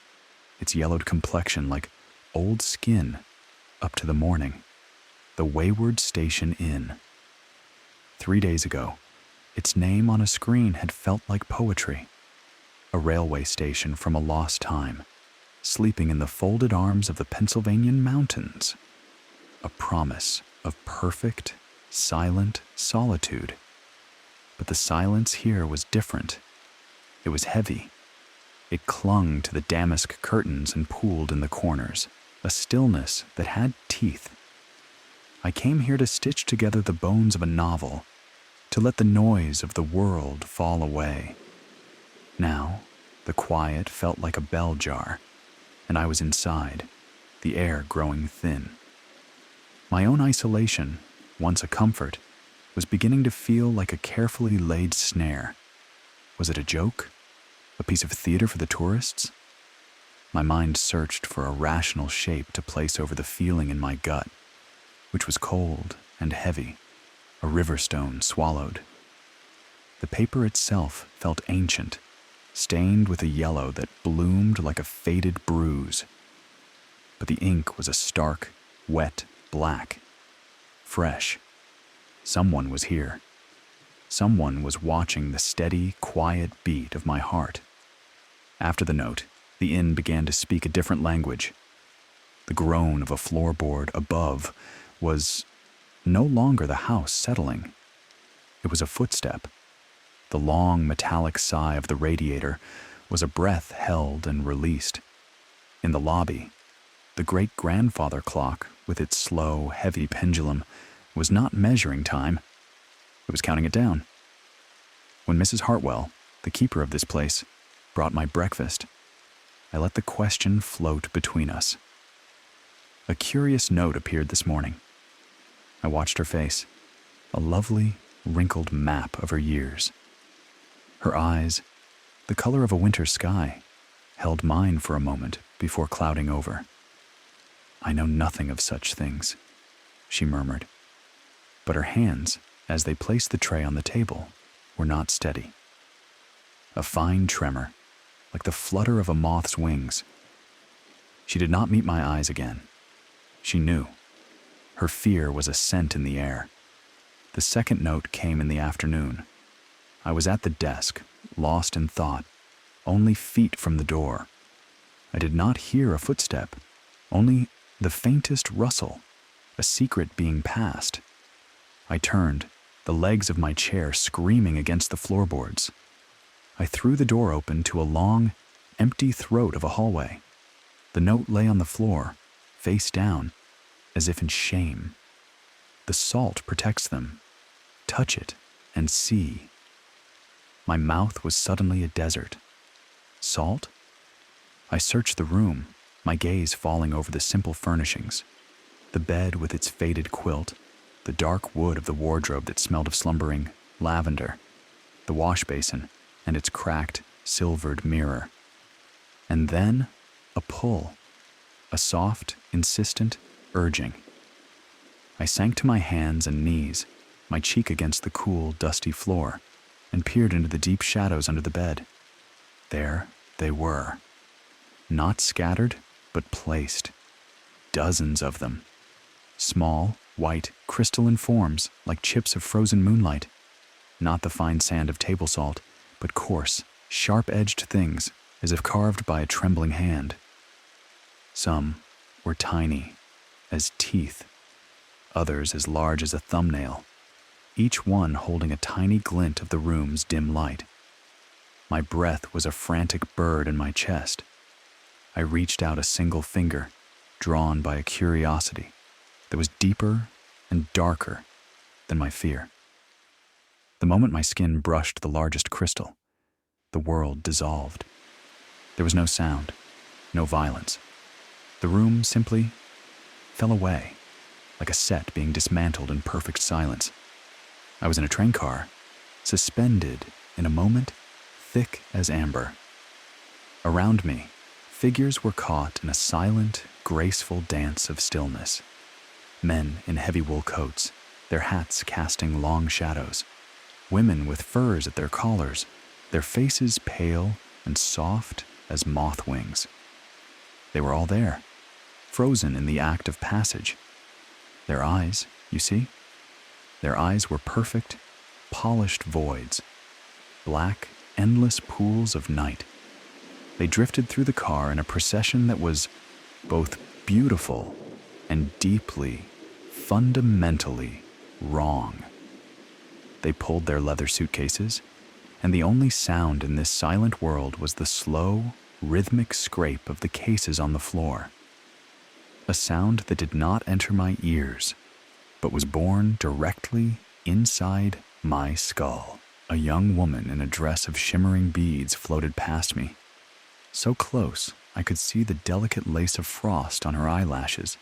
its yellowed complexion like old skin, up to the morning. The Wayward Station Inn. 3 days ago, its name on a screen had felt like poetry. A railway station from a lost time, sleeping in the folded arms of the Pennsylvanian mountains. A promise of perfect, silent solitude. But the silence here was different. It was heavy. It clung to the damask curtains and pooled in the corners, a stillness that had teeth. I came here to stitch together the bones of a novel, to let the noise of the world fall away. Now, the quiet felt like a bell jar, and I was inside, the air growing thin. My own isolation, once a comfort, was beginning to feel like a carefully laid snare. Was it a joke? A piece of theater for the tourists? My mind searched for a rational shape to place over the feeling in my gut, which was cold and heavy, a river stone swallowed. The paper itself felt ancient, stained with a yellow that bloomed like a faded bruise. But the ink was a stark, wet black, fresh. Someone was here. Someone was watching the steady, quiet beat of my heart. After the note, the inn began to speak a different language. The groan of a floorboard above was no longer the house settling. It was a footstep. The long metallic sigh of the radiator was a breath held and released. In the lobby, the great-grandfather clock, with its slow, heavy pendulum, was not measuring time. It was counting it down. When Mrs. Hartwell, the keeper of this place, brought my breakfast, I let the question float between us. A curious note appeared this morning. I watched her face, a lovely, wrinkled map of her years. Her eyes, the color of a winter sky, held mine for a moment before clouding over. "I know nothing of such things," she murmured. But her hands, as they placed the tray on the table, were not steady. A fine tremor, like the flutter of a moth's wings. She did not meet my eyes again. She knew. Her fear was a scent in the air. The second note came in the afternoon. I was at the desk, lost in thought, only feet from the door. I did not hear a footstep, only the faintest rustle, a secret being passed. I turned, the legs of my chair screaming against the floorboards. I threw the door open to a long, empty throat of a hallway. The note lay on the floor, face down, as if in shame. The salt protects them. Touch it and see. My mouth was suddenly a desert. Salt? I searched the room, my gaze falling over the simple furnishings. The bed with its faded quilt, the dark wood of the wardrobe that smelled of slumbering lavender, the wash basin and its cracked, silvered mirror. And then a pull, a soft, insistent urging. I sank to my hands and knees, my cheek against the cool, dusty floor, and peered into the deep shadows under the bed. There they were. Not scattered, but placed. Dozens of them. Small, white, crystalline forms like chips of frozen moonlight. Not the fine sand of table salt, but coarse, sharp-edged things as if carved by a trembling hand. Some were tiny, as teeth. Others as large as a thumbnail, each one holding a tiny glint of the room's dim light. My breath was a frantic bird in my chest. I reached out a single finger, drawn by a curiosity that was deeper and darker than my fear. The moment my skin brushed the largest crystal, the world dissolved. There was no sound, no violence. The room simply fell away, like a set being dismantled in perfect silence. I was in a train car, suspended in a moment thick as amber. Around me, figures were caught in a silent, graceful dance of stillness. Men in heavy wool coats, their hats casting long shadows. Women with furs at their collars, their faces pale and soft as moth wings. They were all there, frozen in the act of passage. Their eyes, you see? Their eyes were perfect, polished voids, black, endless pools of night. They drifted through the car in a procession that was both beautiful and deeply, fundamentally wrong. They pulled their leather suitcases, and the only sound in this silent world was the slow, rhythmic scrape of the cases on the floor. A sound that did not enter my ears, but was born directly inside my skull. A young woman in a dress of shimmering beads floated past me. So close, I could see the delicate lace of frost on her eyelashes.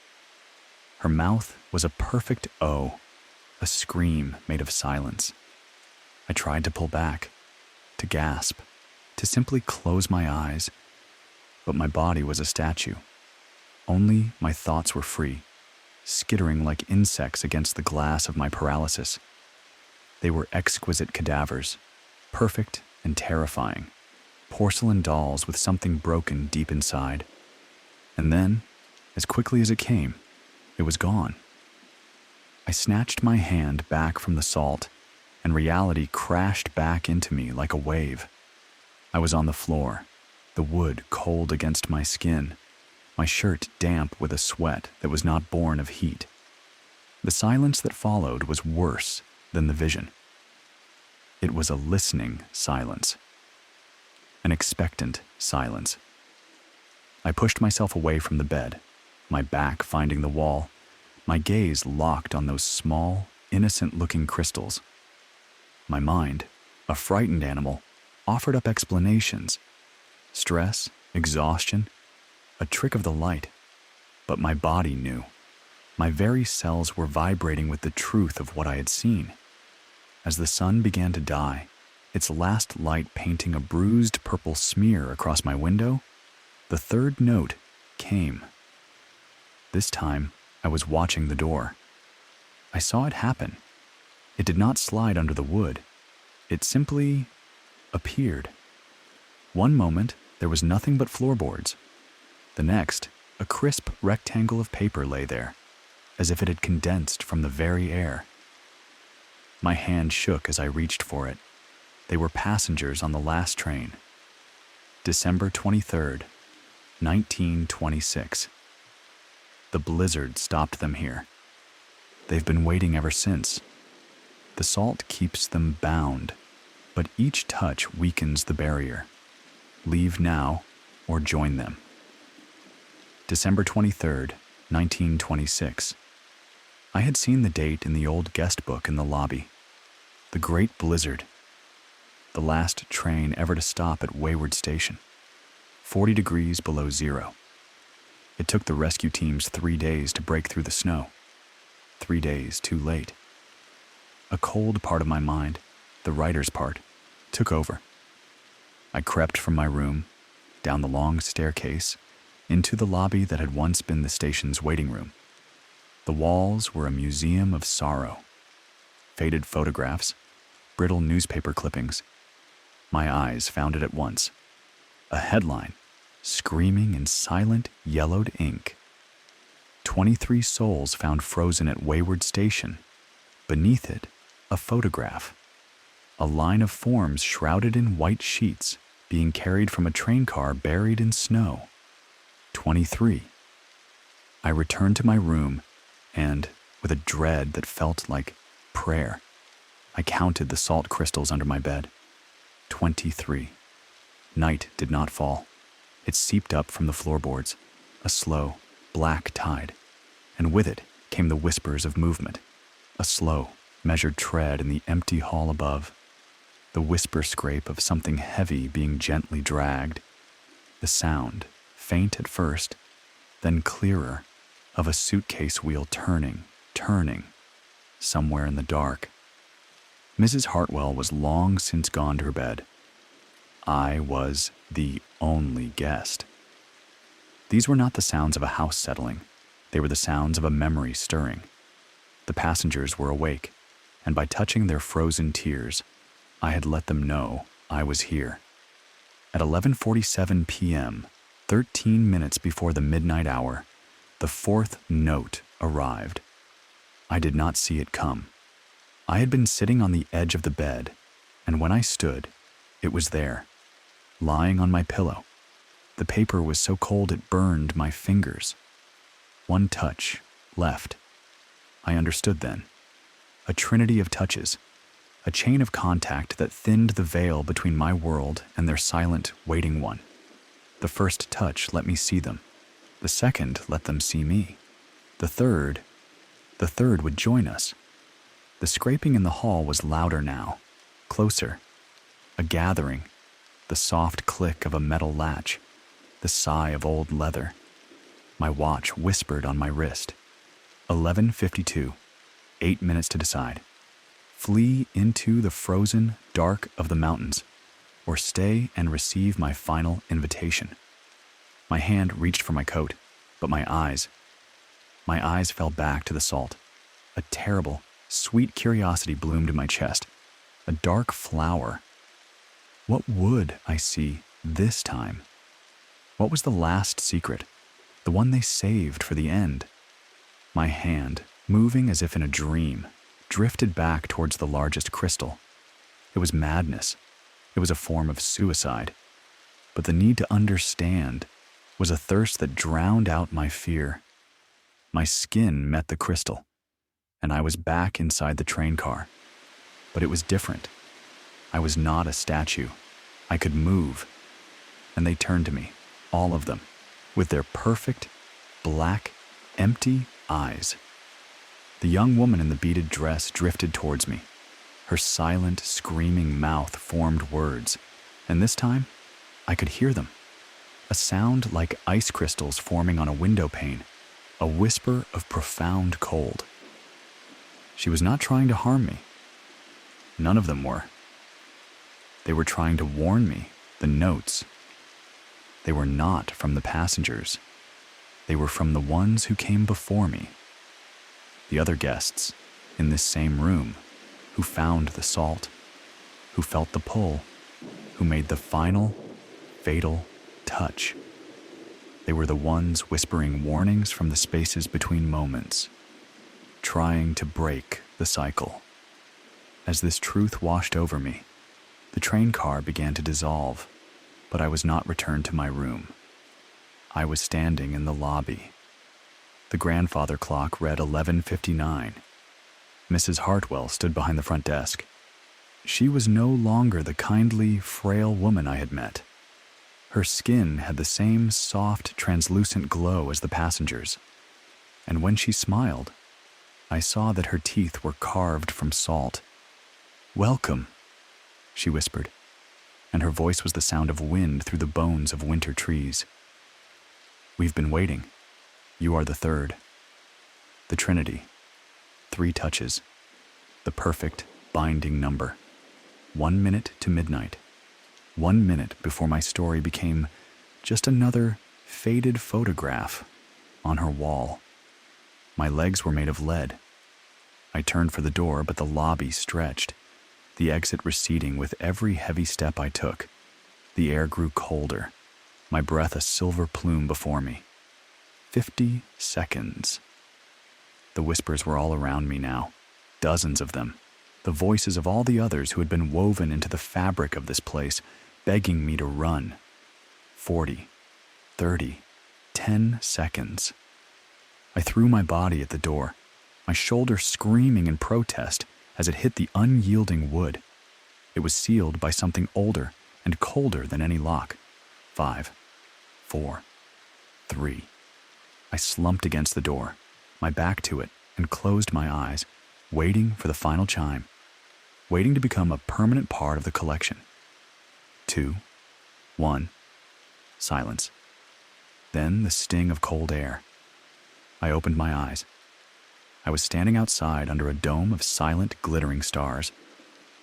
Her mouth was a perfect O, a scream made of silence. I tried to pull back, to gasp, to simply close my eyes, but my body was a statue. Only my thoughts were free, skittering like insects against the glass of my paralysis. They were exquisite cadavers, perfect and terrifying, porcelain dolls with something broken deep inside. And then, as quickly as it came, it was gone. I snatched my hand back from the salt, and reality crashed back into me like a wave. I was on the floor, the wood cold against my skin, my shirt damp with a sweat that was not born of heat. The silence that followed was worse than the vision. It was a listening silence, an expectant silence. I pushed myself away from the bed, my back finding the wall, my gaze locked on those small, innocent-looking crystals. My mind, a frightened animal, offered up explanations. Stress, exhaustion, a trick of the light. But my body knew. My very cells were vibrating with the truth of what I had seen. As the sun began to die, its last light painting a bruised purple smear across my window, the third note came. This time, I was watching the door. I saw it happen. It did not slide under the wood. It simply appeared. One moment, there was nothing but floorboards. The next, a crisp rectangle of paper lay there, as if it had condensed from the very air. My hand shook as I reached for it. They were passengers on the last train. December 23rd, 1926. The blizzard stopped them here. They've been waiting ever since. The salt keeps them bound, but each touch weakens the barrier. Leave now or join them. December 23rd, 1926. I had seen the date in the old guest book in the lobby. The Great Blizzard. The last train ever to stop at Wayward Station. 40 degrees below zero. It took the rescue teams 3 days to break through the snow. 3 days too late. A cold part of my mind, the writer's part, took over. I crept from my room, down the long staircase, into the lobby that had once been the station's waiting room. The walls were a museum of sorrow. Faded photographs, brittle newspaper clippings. My eyes found it at once. A headline, screaming in silent, yellowed ink. 23 souls found frozen at Wayward Station. Beneath it, a photograph. A line of forms shrouded in white sheets, being carried from a train car buried in snow. 23. I returned to my room, and, with a dread that felt like prayer, I counted the salt crystals under my bed. 23. Night did not fall. It seeped up from the floorboards, a slow, black tide, and with it came the whispers of movement, a slow, measured tread in the empty hall above, the whisper scrape of something heavy being gently dragged, the sound, faint at first, then clearer, of a suitcase wheel turning, somewhere in the dark. Mrs. Hartwell was long since gone to her bed. I was the only guest. These were not the sounds of a house settling. They were the sounds of a memory stirring. The passengers were awake, and by touching their frozen tears, I had let them know I was here. At 11:47 p.m., 13 minutes before the midnight hour, the fourth note arrived. I did not see it come. I had been sitting on the edge of the bed, and when I stood, it was there, lying on my pillow. The paper was so cold it burned my fingers. One touch left. I understood then. A trinity of touches, a chain of contact that thinned the veil between my world and their silent, waiting one. The first touch let me see them. The second let them see me. The third would join us. The scraping in the hall was louder now, closer. A gathering, the soft click of a metal latch, the sigh of old leather. My watch whispered on my wrist. 11:52, 8 minutes to decide. Flee into the frozen dark of the mountains, or stay and receive my final invitation. My hand reached for my coat, but my eyes fell back to the salt. A terrible, sweet curiosity bloomed in my chest, a dark flower. What would I see this time? What was the last secret, the one they saved for the end? My hand, moving as if in a dream, drifted back towards the largest crystal. It was madness. It was a form of suicide. But the need to understand was a thirst that drowned out my fear. My skin met the crystal, and I was back inside the train car. But it was different. I was not a statue. I could move. And they turned to me, all of them, with their perfect, black, empty eyes. The young woman in the beaded dress drifted towards me. Her silent, screaming mouth formed words, and this time, I could hear them. A sound like ice crystals forming on a window pane, a whisper of profound cold. She was not trying to harm me. None of them were. They were trying to warn me, the notes. They were not from the passengers. They were from the ones who came before me. The other guests, in this same room, who found the salt, who felt the pull, who made the final, fatal touch. They were the ones whispering warnings from the spaces between moments, trying to break the cycle. As this truth washed over me, the train car began to dissolve, but I was not returned to my room. I was standing in the lobby. The grandfather clock read 11:59. Mrs. Hartwell stood behind the front desk. She was no longer the kindly, frail woman I had met. Her skin had the same soft, translucent glow as the passengers, and when she smiled, I saw that her teeth were carved from salt. "Welcome," she whispered, and her voice was the sound of wind through the bones of winter trees. "We've been waiting. You are the third. The Trinity. 3 touches. The perfect, binding number. 1 minute to midnight. 1 minute before my story became just another faded photograph on her wall. My legs were made of lead. I turned for the door, but the lobby stretched, the exit receding with every heavy step I took. The air grew colder, my breath a silver plume before me. 50 seconds. The whispers were all around me now, dozens of them, the voices of all the others who had been woven into the fabric of this place, begging me to run. 40, 30, 10 seconds. I threw my body at the door, my shoulder screaming in protest as it hit the unyielding wood. It was sealed by something older and colder than any lock. 5, 4, 3. I slumped against the door, my back to it, and closed my eyes, waiting for the final chime, waiting to become a permanent part of the collection. 2, 1, silence. Then the sting of cold air. I opened my eyes. I was standing outside under a dome of silent, glittering stars.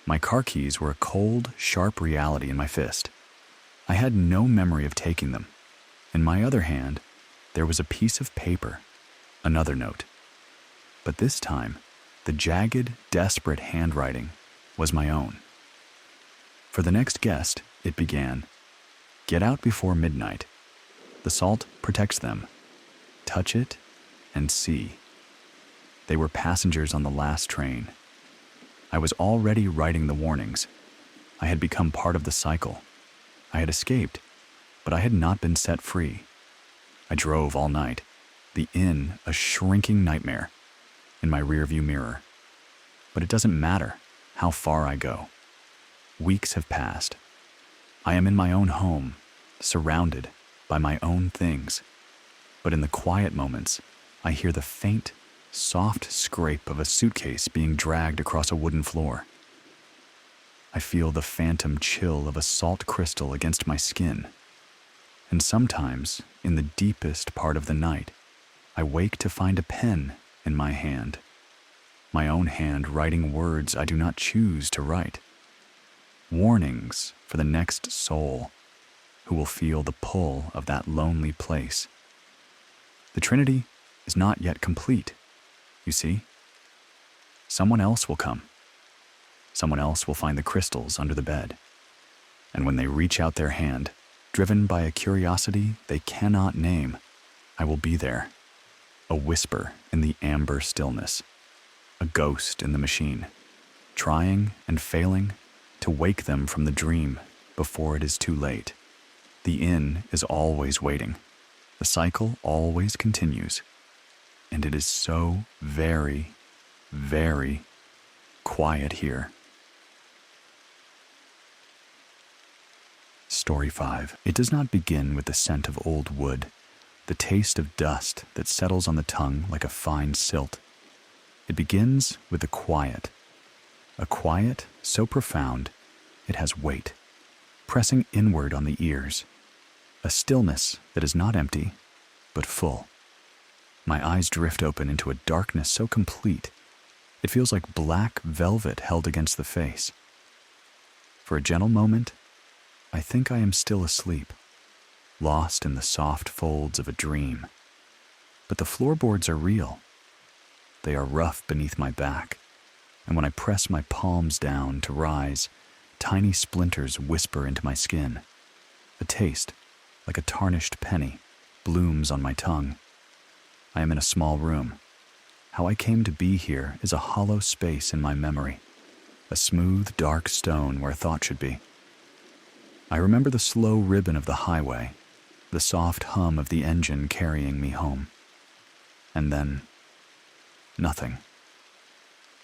My car keys were a cold, sharp reality in my fist. I had no memory of taking them. In my other hand, there was a piece of paper, another note. But this time, the jagged, desperate handwriting was my own. For the next guest, it began, Get out before midnight. The salt protects them. Touch it and see. They were passengers on the last train. I was already writing the warnings. I had become part of the cycle. I had escaped, but I had not been set free. I drove all night, the inn a shrinking nightmare, in my rearview mirror. But it doesn't matter how far I go. Weeks have passed. I am in my own home, surrounded by my own things. But in the quiet moments, I hear the faint, soft scrape of a suitcase being dragged across a wooden floor. I feel the phantom chill of a salt crystal against my skin. And sometimes, in the deepest part of the night, I wake to find a pen in my hand. My own hand writing words I do not choose to write. Warnings for the next soul who will feel the pull of that lonely place. The Trinity is not yet complete, you see. Someone else will come. Someone else will find the crystals under the bed. And when they reach out their hand, driven by a curiosity they cannot name, I will be there. A whisper in the amber stillness. A ghost in the machine, trying and failing to wake them from the dream before it is too late. The inn is always waiting. The cycle always continues. And it is so very, very quiet here. Story 5. It does not begin with the scent of old wood, the taste of dust that settles on the tongue like a fine silt. It begins with a quiet so profound it has weight, pressing inward on the ears, a stillness that is not empty, but full. My eyes drift open into a darkness so complete, it feels like black velvet held against the face. For a gentle moment, I think I am still asleep, lost in the soft folds of a dream. But the floorboards are real. They are rough beneath my back, and when I press my palms down to rise, tiny splinters whisper into my skin. A taste, like a tarnished penny, blooms on my tongue. I am in a small room. How I came to be here is a hollow space in my memory, a smooth, dark stone where thought should be. I remember the slow ribbon of the highway, the soft hum of the engine carrying me home. And then, nothing.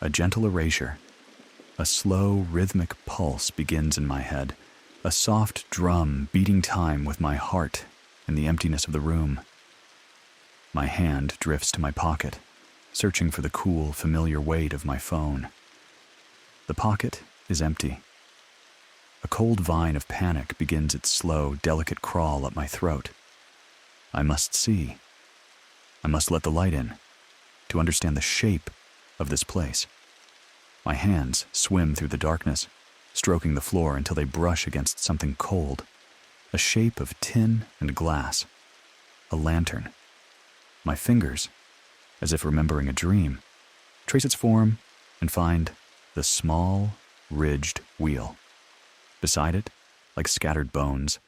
A gentle erasure. A slow, rhythmic pulse begins in my head, a soft drum beating time with my heart in the emptiness of the room. My hand drifts to my pocket, searching for the cool, familiar weight of my phone. The pocket is empty. A cold vine of panic begins its slow, delicate crawl up my throat. I must see. I must let the light in, to understand the shape of this place. My hands swim through the darkness, stroking the floor until they brush against something cold, a shape of tin and glass, a lantern. My fingers, as if remembering a dream, trace its form and find the small, ridged wheel. Beside it, like scattered bones,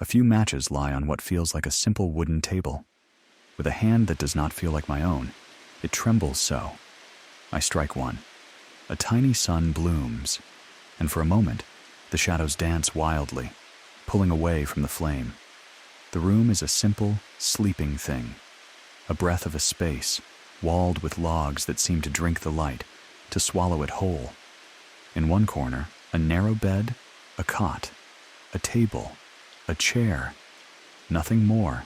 a few matches lie on what feels like a simple wooden table. With a hand that does not feel like my own, it trembles so. I strike one. A tiny sun blooms, and for a moment, the shadows dance wildly, pulling away from the flame. The room is a simple, sleeping thing, a breath of a space, walled with logs that seem to drink the light, to swallow it whole. In one corner, a narrow bed, a cot, a table, a chair, nothing more.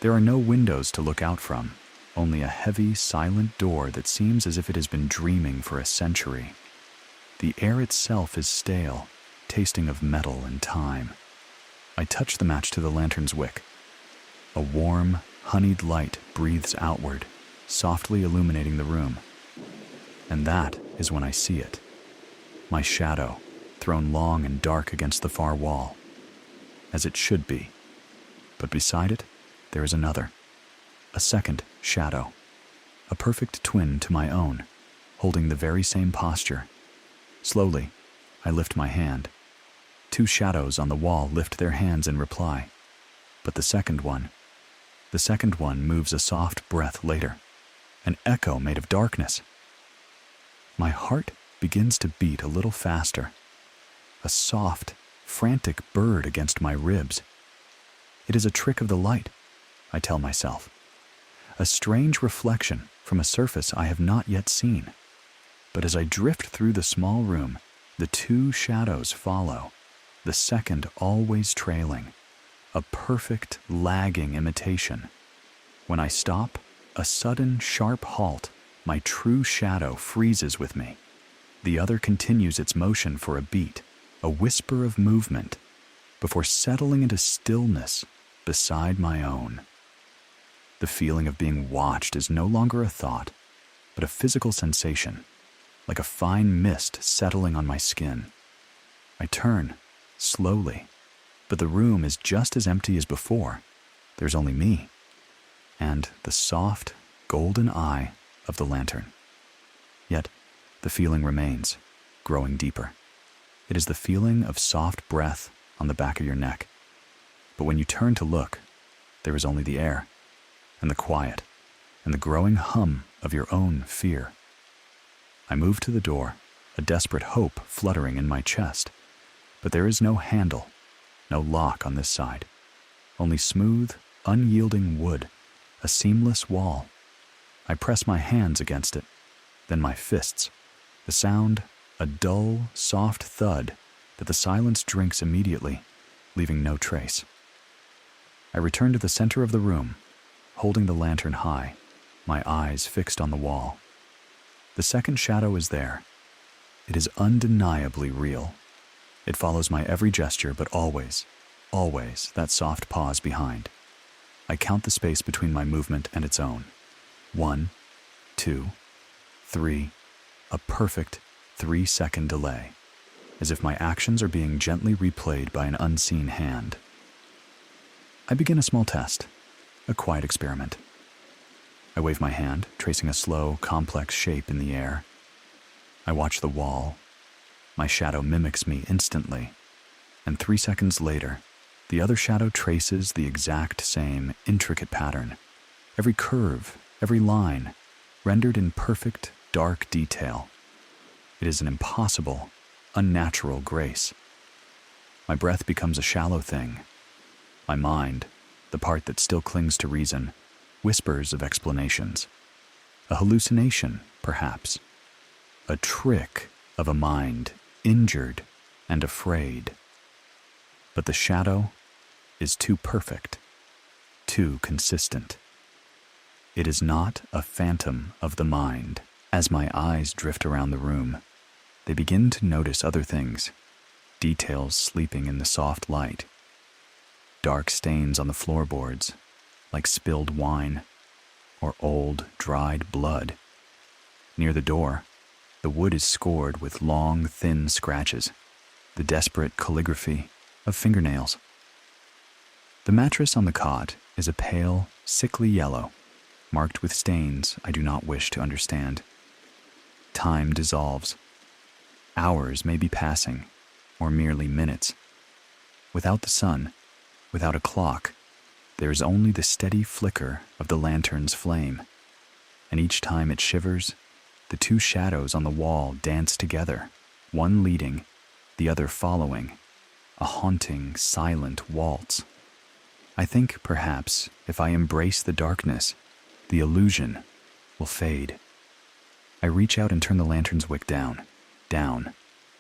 There are no windows to look out from, only a heavy, silent door that seems as if it has been dreaming for a century. The air itself is stale, tasting of metal and time. I touch the match to the lantern's wick. A warm, honeyed light breathes outward, softly illuminating the room. And that is when I see it. My shadow, thrown long and dark against the far wall. As it should be. But beside it, there is another. A second shadow. A perfect twin to my own, holding the very same posture. Slowly, I lift my hand. Two shadows on the wall lift their hands in reply. But the second one moves a soft breath later, an echo made of darkness. My heart begins to beat a little faster, a soft, frantic bird against my ribs. It is a trick of the light, I tell myself, a strange reflection from a surface I have not yet seen. But as I drift through the small room, the two shadows follow, the second always trailing, a perfect lagging imitation. When I stop, a sudden sharp halt, my true shadow freezes with me. The other continues its motion for a beat, a whisper of movement, before settling into stillness beside my own. The feeling of being watched is no longer a thought, but a physical sensation, like a fine mist settling on my skin. I turn, slowly, but the room is just as empty as before. There's only me, and the soft, golden eye of the lantern. Yet, the feeling remains, growing deeper. It is the feeling of soft breath on the back of your neck. But when you turn to look, there is only the air, and the quiet, and the growing hum of your own fear. I move to the door, a desperate hope fluttering in my chest. But there is no handle, no lock on this side. Only smooth, unyielding wood, a seamless wall. I press my hands against it, then my fists. The sound, a dull, soft thud that the silence drinks immediately, leaving no trace. I return to the center of the room, holding the lantern high, my eyes fixed on the wall. The second shadow is there. It is undeniably real. It follows my every gesture, but always that soft pause behind. I count the space between my movement and its own. 1, 2, 3, a perfect 3-second delay, as if my actions are being gently replayed by an unseen hand. I begin a small test, a quiet experiment. I wave my hand, tracing a slow, complex shape in the air. I watch the wall. My shadow mimics me instantly, and 3 seconds later, the other shadow traces the exact same intricate pattern. Every curve, every line, rendered in perfect, dark detail. It is an impossible, unnatural grace. My breath becomes a shallow thing. My mind, the part that still clings to reason, whispers of explanations. A hallucination, perhaps. A trick of a mind injured and afraid. But the shadow is too perfect, too consistent. It is not a phantom of the mind. As my eyes drift around the room, they begin to notice other things, details sleeping in the soft light. Dark stains on the floorboards, like spilled wine or old, dried blood. Near the door, the wood is scored with long, thin scratches, the desperate calligraphy of fingernails. The mattress on the cot is a pale, sickly yellow, marked with stains I do not wish to understand. Time dissolves. Hours may be passing, or merely minutes. Without the sun, without a clock, there is only the steady flicker of the lantern's flame, and each time it shivers, the two shadows on the wall dance together, one leading, the other following, a haunting, silent waltz. I think, perhaps, if I embrace the darkness, the illusion will fade. I reach out and turn the lantern's wick down,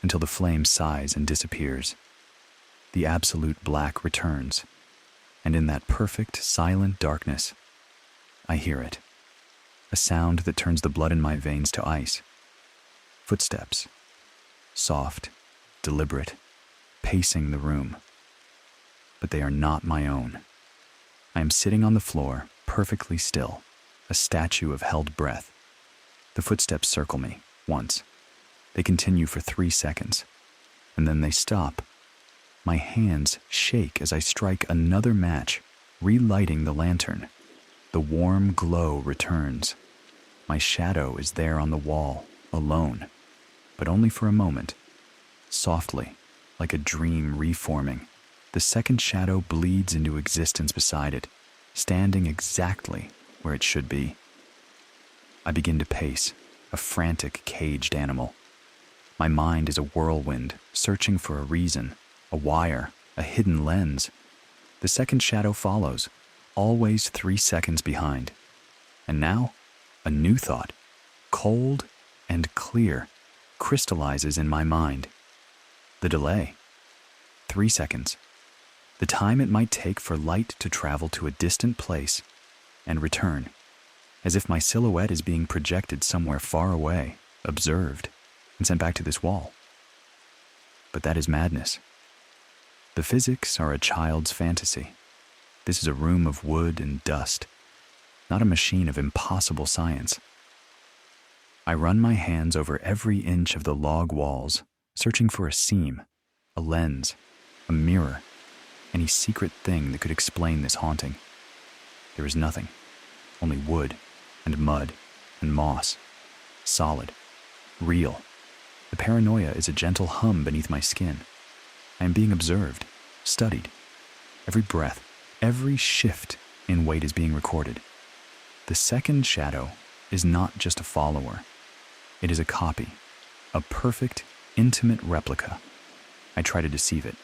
until the flame sighs and disappears. The absolute black returns, and in that perfect, silent darkness, I hear it. A sound that turns the blood in my veins to ice. Footsteps. Soft, deliberate, pacing the room. But they are not my own. I am sitting on the floor, perfectly still, a statue of held breath. The footsteps circle me, once. They continue for 3 seconds, and then they stop. My hands shake as I strike another match, relighting the lantern. The warm glow returns. My shadow is there on the wall, alone, but only for a moment. Softly, like a dream reforming, the second shadow bleeds into existence beside it, standing exactly where it should be. I begin to pace, a frantic, caged animal. My mind is a whirlwind, searching for a reason, a wire, a hidden lens. The second shadow follows, always 3 seconds behind. And now, a new thought, cold and clear, crystallizes in my mind. The delay. 3 seconds. The time it might take for light to travel to a distant place and return, as if my silhouette is being projected somewhere far away, observed, and sent back to this wall. But that is madness. The physics are a child's fantasy. This is a room of wood and dust, not a machine of impossible science. I run my hands over every inch of the log walls, searching for a seam, a lens, a mirror, any secret thing that could explain this haunting. There is nothing, only wood and mud and moss, solid, real. The paranoia is a gentle hum beneath my skin. I am being observed, studied. Every breath, every shift in weight is being recorded. The second shadow is not just a follower. It is a copy, a perfect, intimate replica. I try to deceive it.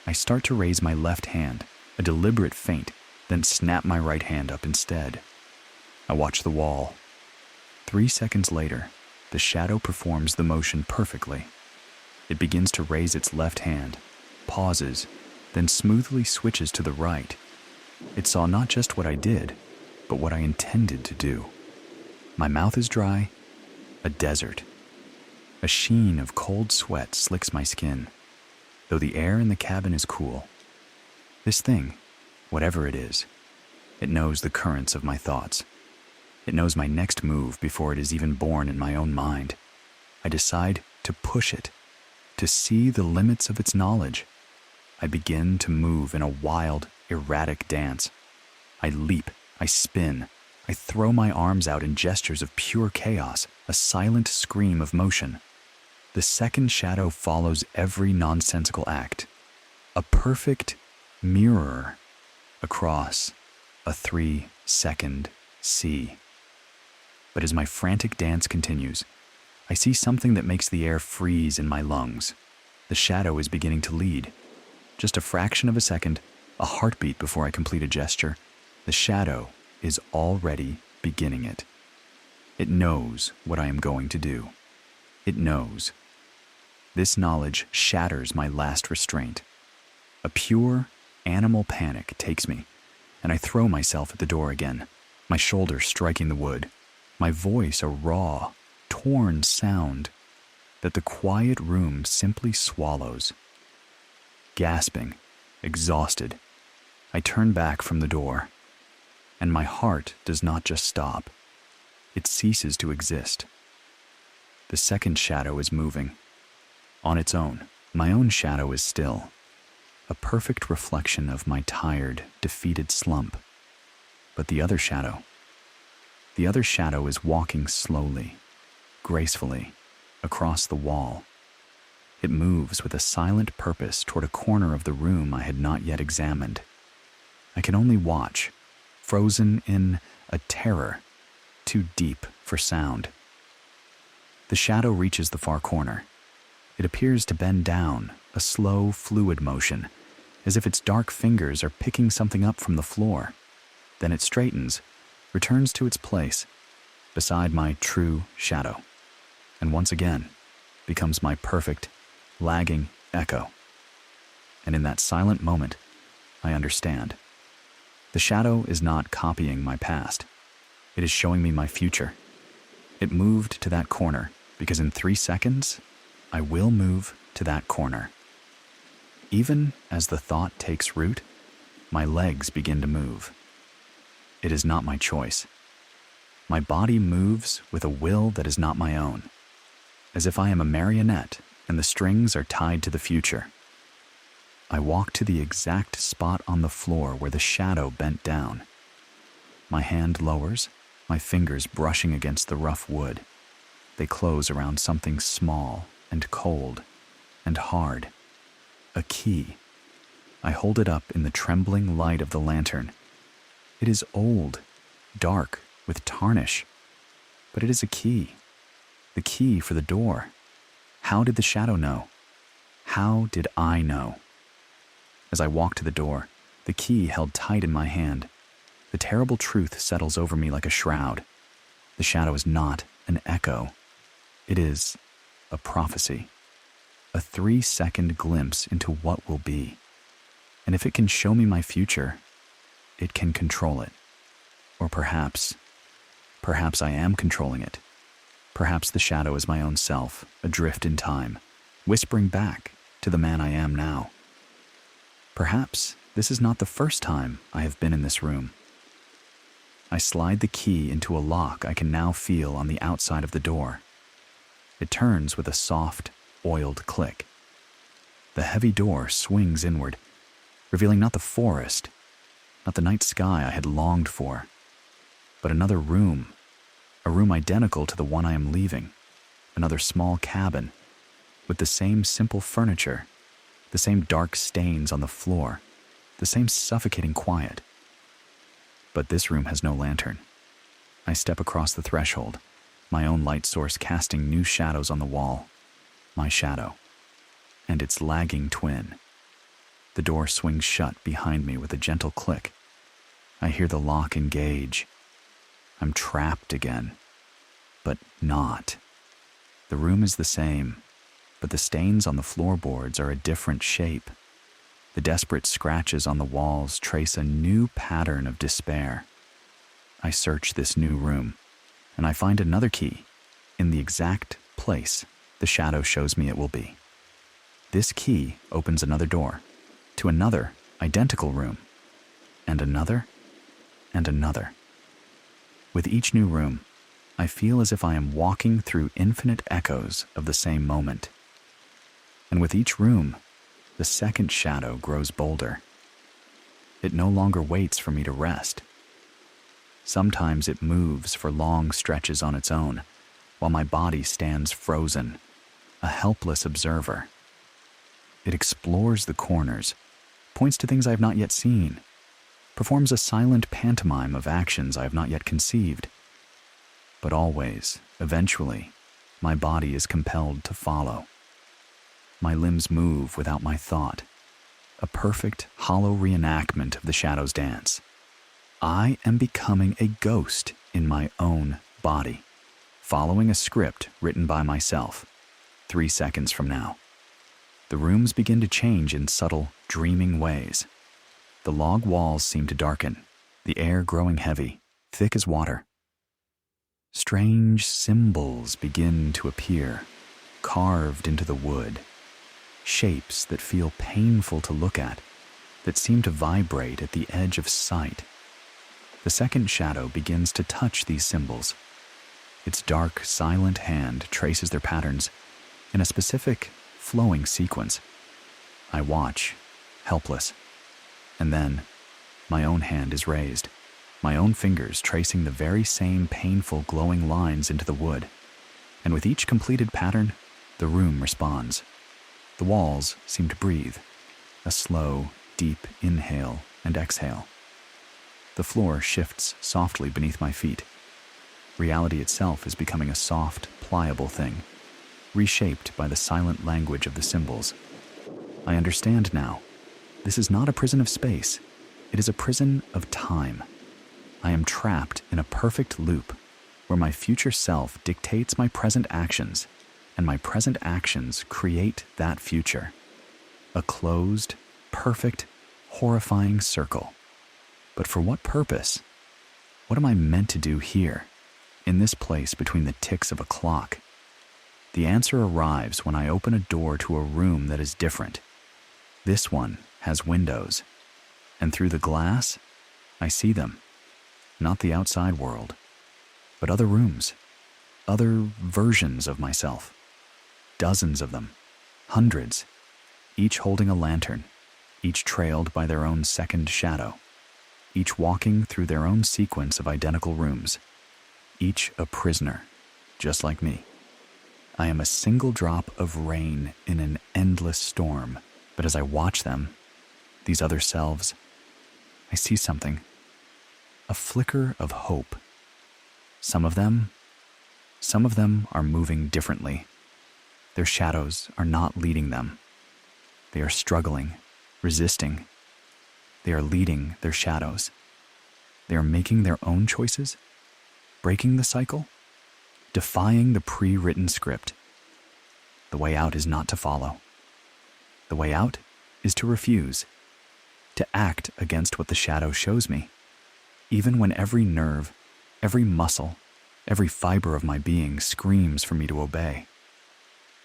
I start to raise my left hand, a deliberate feint, then snap my right hand up instead. I watch the wall. 3 seconds later, the shadow performs the motion perfectly. It begins to raise its left hand, pauses, then smoothly switches to the right. It saw not just what I did, but what I intended to do. My mouth is dry, a desert. A sheen of cold sweat slicks my skin, though the air in the cabin is cool. This thing, whatever it is, it knows the currents of my thoughts. It knows my next move before it is even born in my own mind. I decide to push it, to see the limits of its knowledge. I begin to move in a wild, erratic dance. I leap, I spin, I throw my arms out in gestures of pure chaos, a silent scream of motion. The second shadow follows every nonsensical act, a perfect mirror across a 3-second sea. But as my frantic dance continues, I see something that makes the air freeze in my lungs. The shadow is beginning to lead. Just a fraction of a second, a heartbeat before I complete a gesture, the shadow is already beginning it. It knows what I am going to do. It knows. This knowledge shatters my last restraint. A pure, animal panic takes me, and I throw myself at the door again, my shoulder striking the wood, my voice a raw, torn sound that the quiet room simply swallows. Gasping, exhausted, I turn back from the door, and my heart does not just stop. It ceases to exist. The second shadow is moving. On its own, my own shadow is still, a perfect reflection of my tired, defeated slump. But the other shadow is walking slowly, gracefully, across the wall. It moves with a silent purpose toward a corner of the room I had not yet examined. I can only watch, frozen in a terror too deep for sound. The shadow reaches the far corner. It appears to bend down, a slow, fluid motion, as if its dark fingers are picking something up from the floor. Then it straightens, returns to its place, beside my true shadow, and once again becomes my perfect, lagging echo. And in that silent moment, I understand. The shadow is not copying my past. It is showing me my future. It moved to that corner because in 3 seconds, I will move to that corner. Even as the thought takes root, my legs begin to move. It is not my choice. My body moves with a will that is not my own, as if I am a marionette and the strings are tied to the future. I walk to the exact spot on the floor where the shadow bent down. My hand lowers, my fingers brushing against the rough wood. They close around something small and cold and hard. A key. I hold it up in the trembling light of the lantern. It is old, dark, with tarnish, but it is a key. The key for the door. How did the shadow know? How did I know? As I walk to the door, the key held tight in my hand, the terrible truth settles over me like a shroud. The shadow is not an echo. It is a prophecy. A 3-second glimpse into what will be. And if it can show me my future, it can control it. Or perhaps I am controlling it. Perhaps the shadow is my own self, adrift in time, whispering back to the man I am now. Perhaps this is not the first time I have been in this room. I slide the key into a lock I can now feel on the outside of the door. It turns with a soft, oiled click. The heavy door swings inward, revealing not the forest, not the night sky I had longed for, but another room, a room identical to the one I am leaving, another small cabin, with the same simple furniture, the same dark stains on the floor, the same suffocating quiet. But this room has no lantern. I step across the threshold, my own light source casting new shadows on the wall. My shadow, and its lagging twin. The door swings shut behind me with a gentle click. I hear the lock engage. I'm trapped again, but not. The room is the same, but the stains on the floorboards are a different shape. The desperate scratches on the walls trace a new pattern of despair. I search this new room, and I find another key in the exact place the shadow shows me it will be. This key opens another door to another identical room, and another, and another. With each new room, I feel as if I am walking through infinite echoes of the same moment. And with each room, the second shadow grows bolder. It no longer waits for me to rest. Sometimes it moves for long stretches on its own, while my body stands frozen, a helpless observer. It explores the corners, points to things I have not yet seen, performs a silent pantomime of actions I have not yet conceived. But always, eventually, my body is compelled to follow. My limbs move without my thought, a perfect, hollow reenactment of the shadow's dance. I am becoming a ghost in my own body, following a script written by myself. 3 seconds from now. The rooms begin to change in subtle, dreaming ways. The log walls seem to darken, the air growing heavy, thick as water. Strange symbols begin to appear, carved into the wood. Shapes that feel painful to look at, that seem to vibrate at the edge of sight. The second shadow begins to touch these symbols. Its dark, silent hand traces their patterns in a specific, flowing sequence. I watch, helpless. And then, my own hand is raised, my own fingers tracing the very same painful, glowing lines into the wood. And with each completed pattern, the room responds. The walls seem to breathe, a slow, deep inhale and exhale. The floor shifts softly beneath my feet. Reality itself is becoming a soft, pliable thing, reshaped by the silent language of the symbols. I understand now. This is not a prison of space. It is a prison of time. I am trapped in a perfect loop where my future self dictates my present actions, and my present actions create that future. A closed, perfect, horrifying circle. But for what purpose? What am I meant to do here, in this place between the ticks of a clock? The answer arrives when I open a door to a room that is different. This one has windows, and through the glass, I see them. Not the outside world, but other rooms, other versions of myself. Dozens of them, hundreds, each holding a lantern, each trailed by their own second shadow, each walking through their own sequence of identical rooms, each a prisoner, just like me. I am a single drop of rain in an endless storm, But as I watch them, these other selves, I see something, a flicker of hope. Some of them are moving differently. Their shadows are not leading them. They are struggling, resisting. They are leading their shadows. They are making their own choices, breaking the cycle, defying the pre-written script. The way out is not to follow. The way out is to refuse, to act against what the shadow shows me, even when every nerve, every muscle, every fiber of my being screams for me to obey.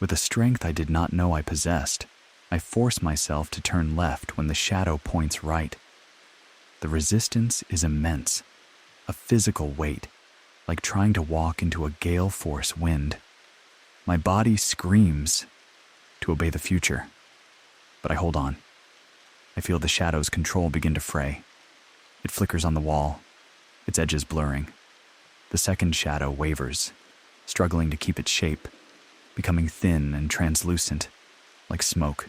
With a strength I did not know I possessed, I force myself to turn left when the shadow points right. The resistance is immense, a physical weight, like trying to walk into a gale force wind. My body screams to obey the future, but I hold on. I feel the shadow's control begin to fray. It flickers on the wall, its edges blurring. The second shadow wavers, struggling to keep its shape, becoming thin and translucent, like smoke.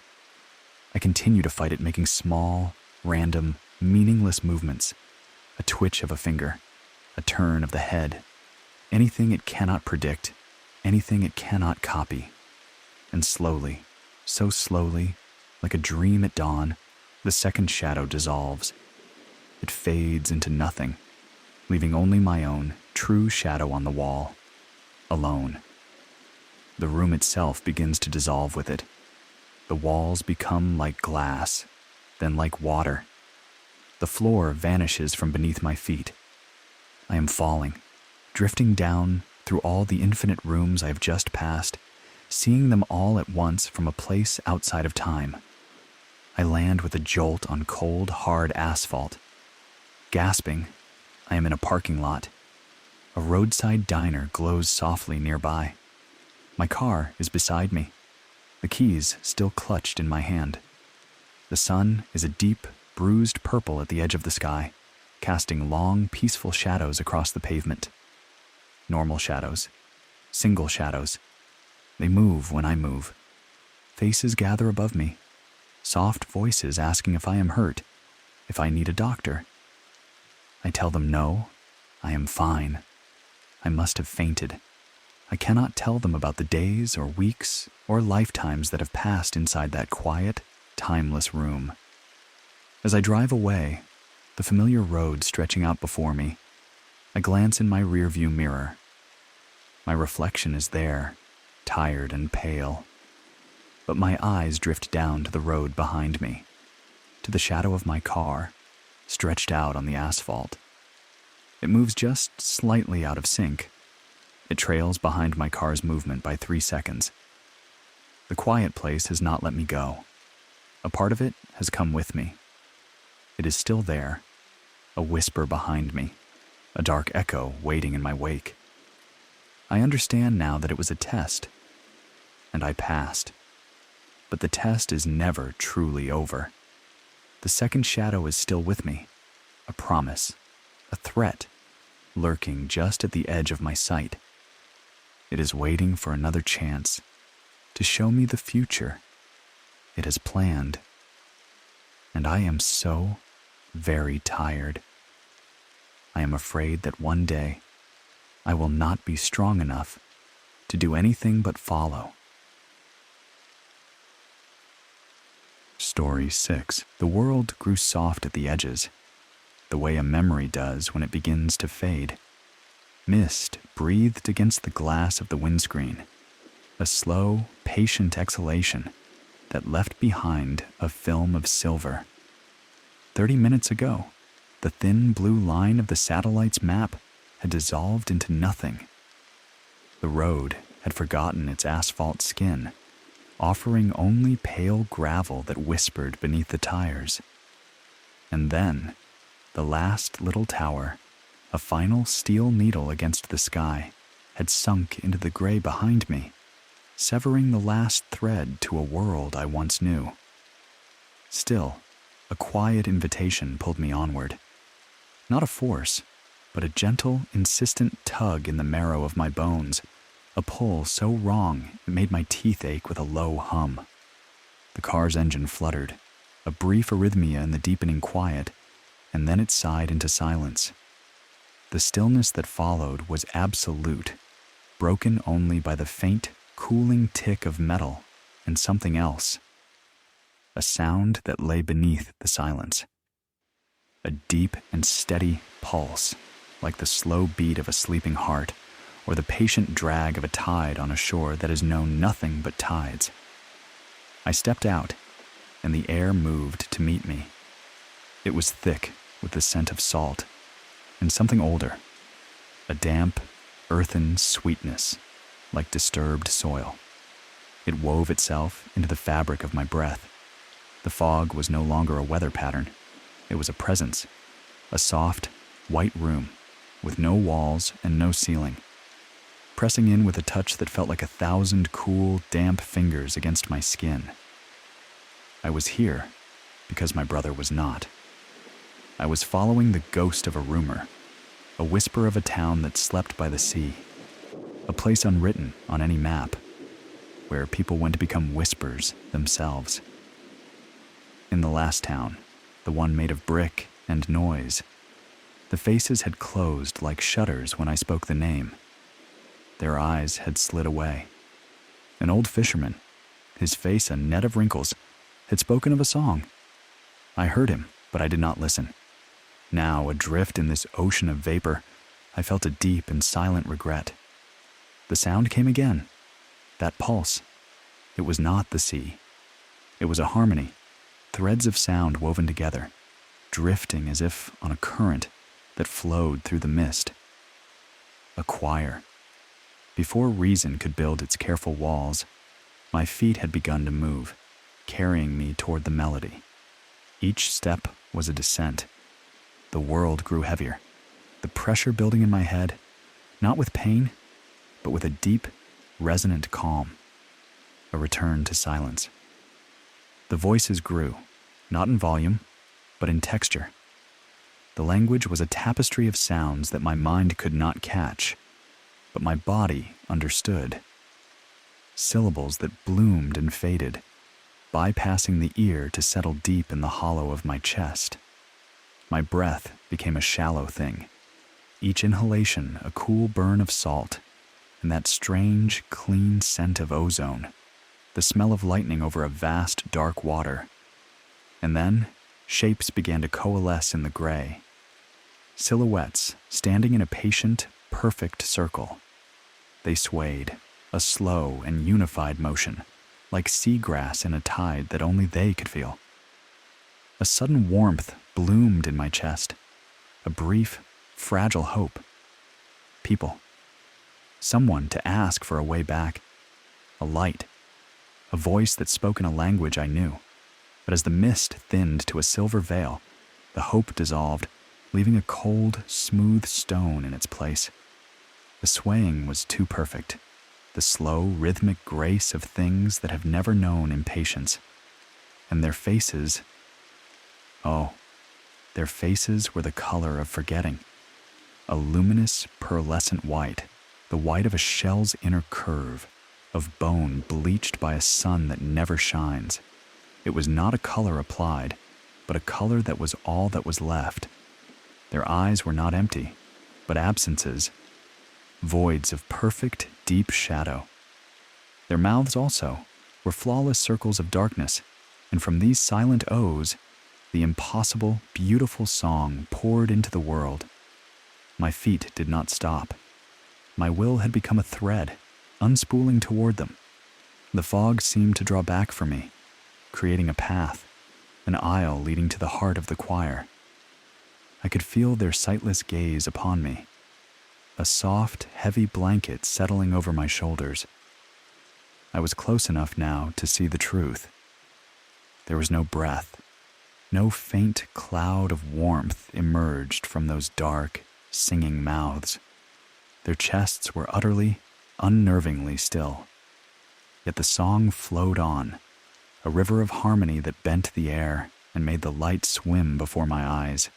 I continue to fight it, making small, random, meaningless movements, a twitch of a finger, a turn of the head, anything it cannot predict, anything it cannot copy. And slowly, so slowly, like a dream at dawn, the second shadow dissolves. It fades into nothing, leaving only my own true shadow on the wall, alone. The room itself begins to dissolve with it. The walls become like glass, then like water. The floor vanishes from beneath my feet. I am falling, drifting down through all the infinite rooms I have just passed, seeing them all at once from a place outside of time. I land with a jolt on cold, hard asphalt. Gasping, I am in a parking lot. A roadside diner glows softly nearby. My car is beside me, the keys still clutched in my hand. The sun is a deep, bruised purple at the edge of the sky, casting long, peaceful shadows across the pavement. Normal shadows, single shadows. They move when I move. Faces gather above me, soft voices asking if I am hurt, if I need a doctor. I tell them no, I am fine. I must have fainted. I cannot tell them about the days or weeks or lifetimes that have passed inside that quiet, timeless room. As I drive away, the familiar road stretching out before me, I glance in my rearview mirror. My reflection is there, tired and pale. But my eyes drift down to the road behind me, to the shadow of my car, stretched out on the asphalt. It moves just slightly out of sync. It trails behind my car's movement by 3 seconds. The quiet place has not let me go. A part of it has come with me. It is still there, a whisper behind me, a dark echo waiting in my wake. I understand now that it was a test, and I passed. But the test is never truly over. The second shadow is still with me, a promise, a threat, lurking just at the edge of my sight. It is waiting for another chance to show me the future it has planned. And I am so very tired. I am afraid that one day I will not be strong enough to do anything but follow. Story 6. The world grew soft at the edges, the way a memory does when it begins to fade. Mist breathed against the glass of the windscreen, a slow, patient exhalation that left behind a film of silver. 30 minutes ago, the thin blue line of the satellite's map had dissolved into nothing. The road had forgotten its asphalt skin, offering only pale gravel that whispered beneath the tires. And then, the last little tower, a final steel needle against the sky, had sunk into the gray behind me, severing the last thread to a world I once knew. Still, a quiet invitation pulled me onward. Not a force, but a gentle, insistent tug in the marrow of my bones, a pull so wrong it made my teeth ache with a low hum. The car's engine fluttered, a brief arrhythmia in the deepening quiet, and then it sighed into silence. The stillness that followed was absolute, broken only by the faint, cooling tick of metal and something else. A sound that lay beneath the silence. A deep and steady pulse, like the slow beat of a sleeping heart, or the patient drag of a tide on a shore that has known nothing but tides. I stepped out, and the air moved to meet me. It was thick with the scent of salt, and something older, a damp, earthen sweetness, like disturbed soil. It wove itself into the fabric of my breath. The fog was no longer a weather pattern. It was a presence, a soft, white room, with no walls and no ceiling, pressing in with a touch that felt like 1,000 cool, damp fingers against my skin. I was here because my brother was not. I was following the ghost of a rumor, a whisper of a town that slept by the sea, a place unwritten on any map, where people went to become whispers themselves. In the last town, the one made of brick and noise, the faces had closed like shutters when I spoke the name. Their eyes had slid away. An old fisherman, his face a net of wrinkles, had spoken of a song. I heard him, but I did not listen. Now, adrift in this ocean of vapor, I felt a deep and silent regret. The sound came again. That pulse. It was not the sea. It was a harmony, threads of sound woven together, drifting as if on a current that flowed through the mist. A choir. Before reason could build its careful walls, my feet had begun to move, carrying me toward the melody. Each step was a descent. The world grew heavier, the pressure building in my head, not with pain, but with a deep, resonant calm. A return to silence. The voices grew, not in volume, but in texture. The language was a tapestry of sounds that my mind could not catch, but my body understood. Syllables that bloomed and faded, bypassing the ear to settle deep in the hollow of my chest. My breath became a shallow thing, each inhalation a cool burn of salt, and that strange, clean scent of ozone, the smell of lightning over a vast, dark water. And then, shapes began to coalesce in the gray. Silhouettes standing in a patient, perfect circle. They swayed, a slow and unified motion, like seagrass in a tide that only they could feel. A sudden warmth bloomed in my chest, a brief, fragile hope. People. Someone to ask for a way back. A light. A voice that spoke in a language I knew. But as the mist thinned to a silver veil, the hope dissolved, leaving a cold, smooth stone in its place. The swaying was too perfect, the slow, rhythmic grace of things that have never known impatience. And their faces, oh, their faces were the color of forgetting. A luminous, pearlescent white, the white of a shell's inner curve, of bone bleached by a sun that never shines. It was not a color applied, but a color that was all that was left. Their eyes were not empty, but absences, voids of perfect, deep shadow. Their mouths also were flawless circles of darkness, and from these silent O's, the impossible, beautiful song poured into the world. My feet did not stop. My will had become a thread, unspooling toward them. The fog seemed to draw back for me, creating a path, an aisle leading to the heart of the choir. I could feel their sightless gaze upon me, a soft, heavy blanket settling over my shoulders. I was close enough now to see the truth. There was no breath, no faint cloud of warmth emerged from those dark, singing mouths. Their chests were utterly, unnervingly still. Yet the song flowed on, a river of harmony that bent the air and made the light swim before my eyes.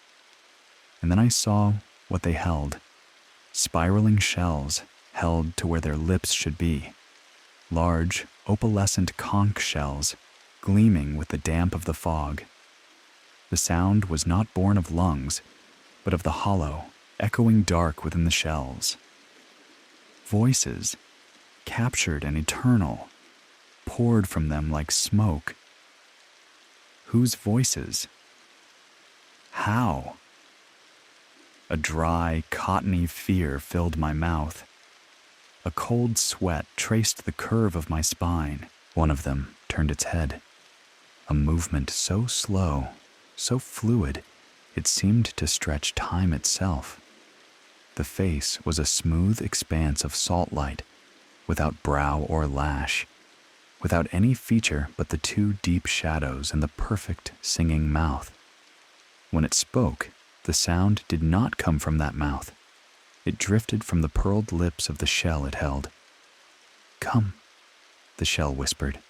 And then I saw what they held. Spiraling shells held to where their lips should be. Large, opalescent conch shells, gleaming with the damp of the fog. The sound was not born of lungs, but of the hollow, echoing dark within the shells. Voices, captured and eternal, poured from them like smoke. Whose voices? How? A dry, cottony fear filled my mouth. A cold sweat traced the curve of my spine. One of them turned its head. A movement so slow, so fluid, it seemed to stretch time itself. The face was a smooth expanse of salt light, without brow or lash, without any feature but the two deep shadows and the perfect singing mouth. When it spoke, the sound did not come from that mouth. It drifted from the pearled lips of the shell it held. "Come," the shell whispered.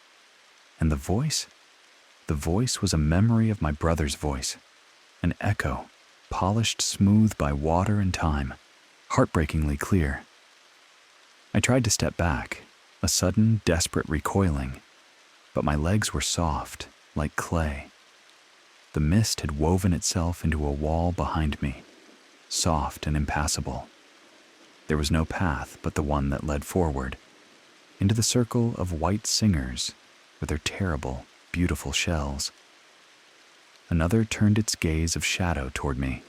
And the voice? The voice was a memory of my brother's voice, an echo, polished smooth by water and time, heartbreakingly clear. I tried to step back, a sudden, desperate recoiling, but my legs were soft, like clay. The mist had woven itself into a wall behind me, soft and impassable. There was no path but the one that led forward, into the circle of white singers with their terrible, beautiful shells. Another turned its gaze of shadow toward me,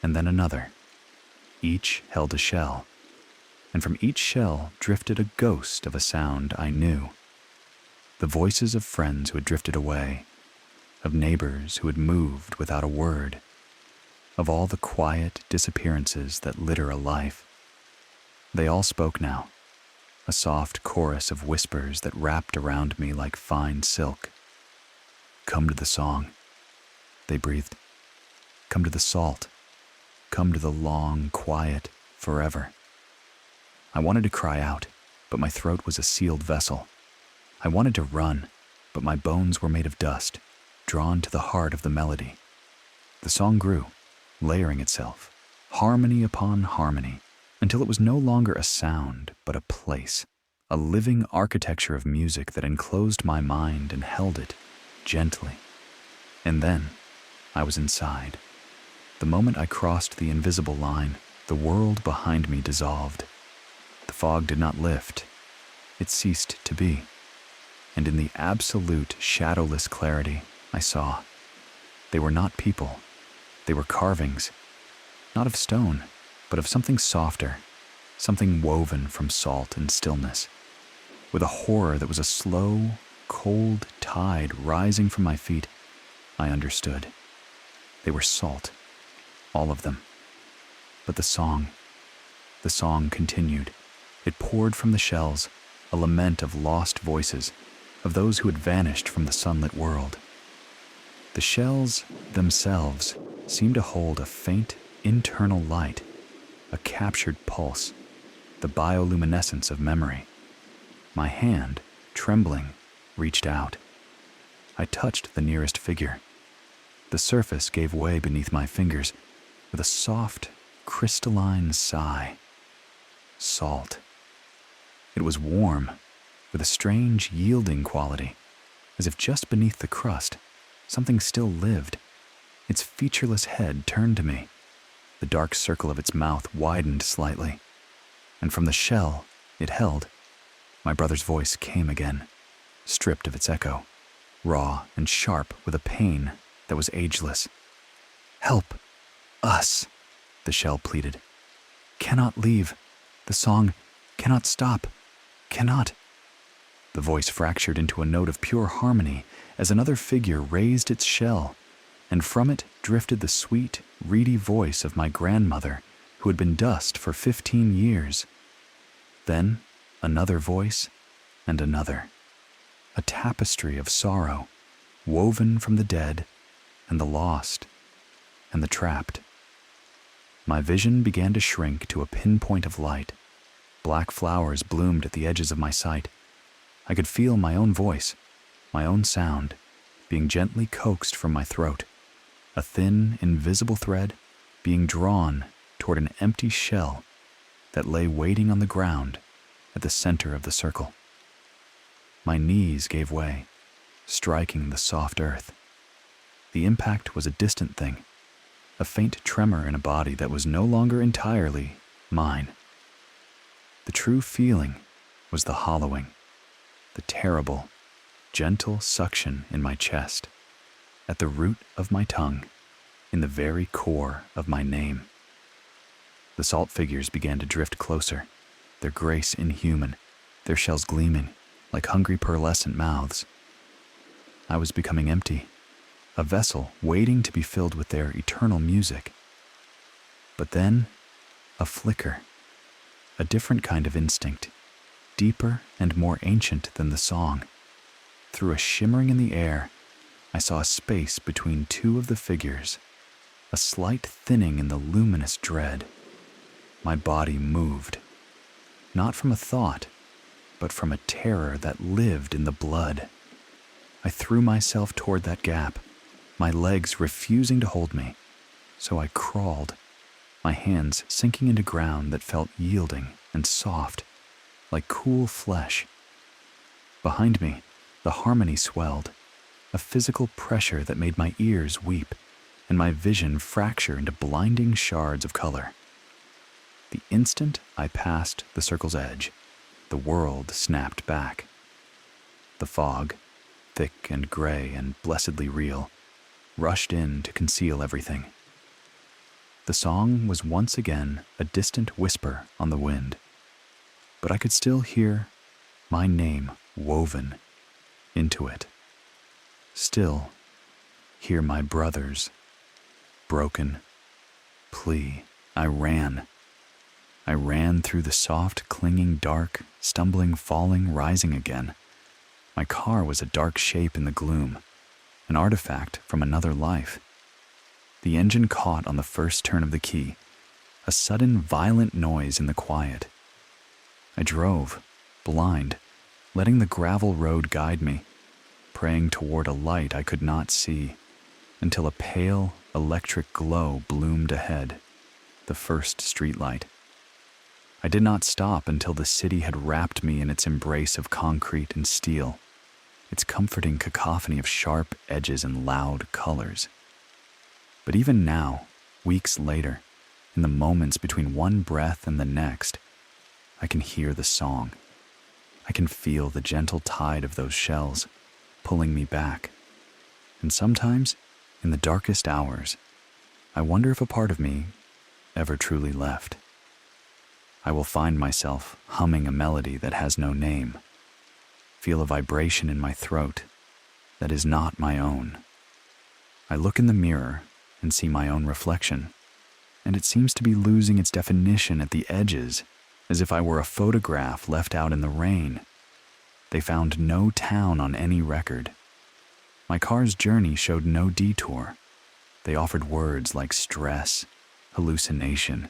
and then another. Each held a shell, and from each shell drifted a ghost of a sound I knew. The voices of friends who had drifted away, of neighbors who had moved without a word, of all the quiet disappearances that litter a life. They all spoke now, a soft chorus of whispers that wrapped around me like fine silk. "Come to the song," they breathed. "Come to the salt. Come to the long, quiet, forever." I wanted to cry out, but my throat was a sealed vessel. I wanted to run, but my bones were made of dust, drawn to the heart of the melody. The song grew, layering itself, harmony upon harmony, until it was no longer a sound, but a place, a living architecture of music that enclosed my mind and held it, gently. And then, I was inside. The moment I crossed the invisible line, the world behind me dissolved. The fog did not lift. It ceased to be. And in the absolute, shadowless clarity, I saw. They were not people. They were carvings, not of stone, but of something softer, something woven from salt and stillness. With a horror that was a slow, cold tide rising from my feet, I understood. They were salt, all of them. But the song continued. It poured from the shells, a lament of lost voices, of those who had vanished from the sunlit world. The shells themselves seemed to hold a faint, internal light, a captured pulse, the bioluminescence of memory. My hand, trembling, reached out. I touched the nearest figure. The surface gave way beneath my fingers with a soft, crystalline sigh. Salt. It was warm, with a strange yielding quality, as if just beneath the crust, something still lived. Its featureless head turned to me. The dark circle of its mouth widened slightly, and from the shell it held, my brother's voice came again, stripped of its echo, raw and sharp with a pain that was ageless. "Help us," the shell pleaded. "Cannot leave. The song cannot stop. Cannot." The voice fractured into a note of pure harmony as another figure raised its shell, and from it drifted the sweet, reedy voice of my grandmother, who had been dust for 15 years. Then another voice and another. A tapestry of sorrow, woven from the dead and the lost and the trapped. My vision began to shrink to a pinpoint of light. Black flowers bloomed at the edges of my sight. I could feel my own voice, my own sound, being gently coaxed from my throat, a thin, invisible thread being drawn toward an empty shell that lay waiting on the ground at the center of the circle. My knees gave way. striking the soft earth. The impact was a distant thing, a faint tremor in a body that was no longer entirely mine. The true feeling was the hollowing, the terrible, gentle suction in my chest, at the root of my tongue, in the very core of my name. The salt figures began to drift closer, their grace inhuman, their shells gleaming like hungry pearlescent mouths. I was becoming empty, a vessel waiting to be filled with their eternal music. But then, a flicker, a different kind of instinct, deeper and more ancient than the song. Through a shimmering in the air, I saw a space between two of the figures, a slight thinning in the luminous dread. My body moved, not from a thought, but from a terror that lived in the blood. I threw myself toward that gap, my legs refusing to hold me, so I crawled, my hands sinking into ground that felt yielding and soft, like cool flesh. Behind me, the harmony swelled, a physical pressure that made my ears weep and my vision fracture into blinding shards of color. The instant I passed the circle's edge, the world snapped back. The fog, thick and gray and blessedly real, rushed in to conceal everything. The song was once again a distant whisper on the wind, but I could still hear my name woven into it. Still hear my brother's broken plea. I ran through the soft, clinging dark, stumbling, falling, rising again. My car was a dark shape in the gloom, an artifact from another life. The engine caught on the first turn of the key, a sudden violent noise in the quiet. I drove, blind, letting the gravel road guide me, praying toward a light I could not see, until a pale, electric glow bloomed ahead, the first streetlight. I did not stop until the city had wrapped me in its embrace of concrete and steel, its comforting cacophony of sharp edges and loud colors. But even now, weeks later, in the moments between one breath and the next, I can hear the song. I can feel the gentle tide of those shells pulling me back. And sometimes, in the darkest hours, I wonder if a part of me ever truly left. I will find myself humming a melody that has no name, feel a vibration in my throat that is not my own. I look in the mirror and see my own reflection, and it seems to be losing its definition at the edges, as if I were a photograph left out in the rain. They found no town on any record. My car's journey showed no detour. They offered words like stress, hallucination,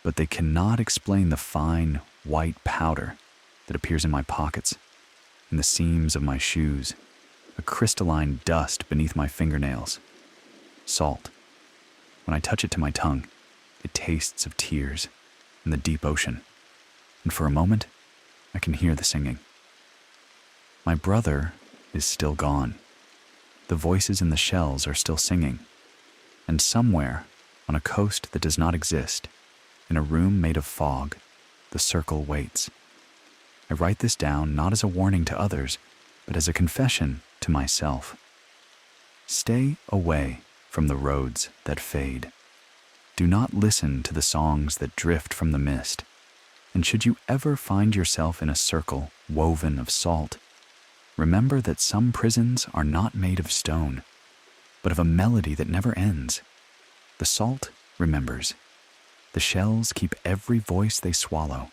but they cannot explain the fine, white powder that appears in my pockets, in the seams of my shoes, a crystalline dust beneath my fingernails. Salt. When I touch it to my tongue, it tastes of tears and the deep ocean, and for a moment, I can hear the singing. My brother is still gone. The voices in the shells are still singing, and somewhere, on a coast that does not exist, in a room made of fog, the circle waits. I write this down not as a warning to others, but as a confession to myself. Stay away from the roads that fade. Do not listen to the songs that drift from the mist. And should you ever find yourself in a circle woven of salt, remember that some prisons are not made of stone, but of a melody that never ends. The salt remembers. The shells keep every voice they swallow.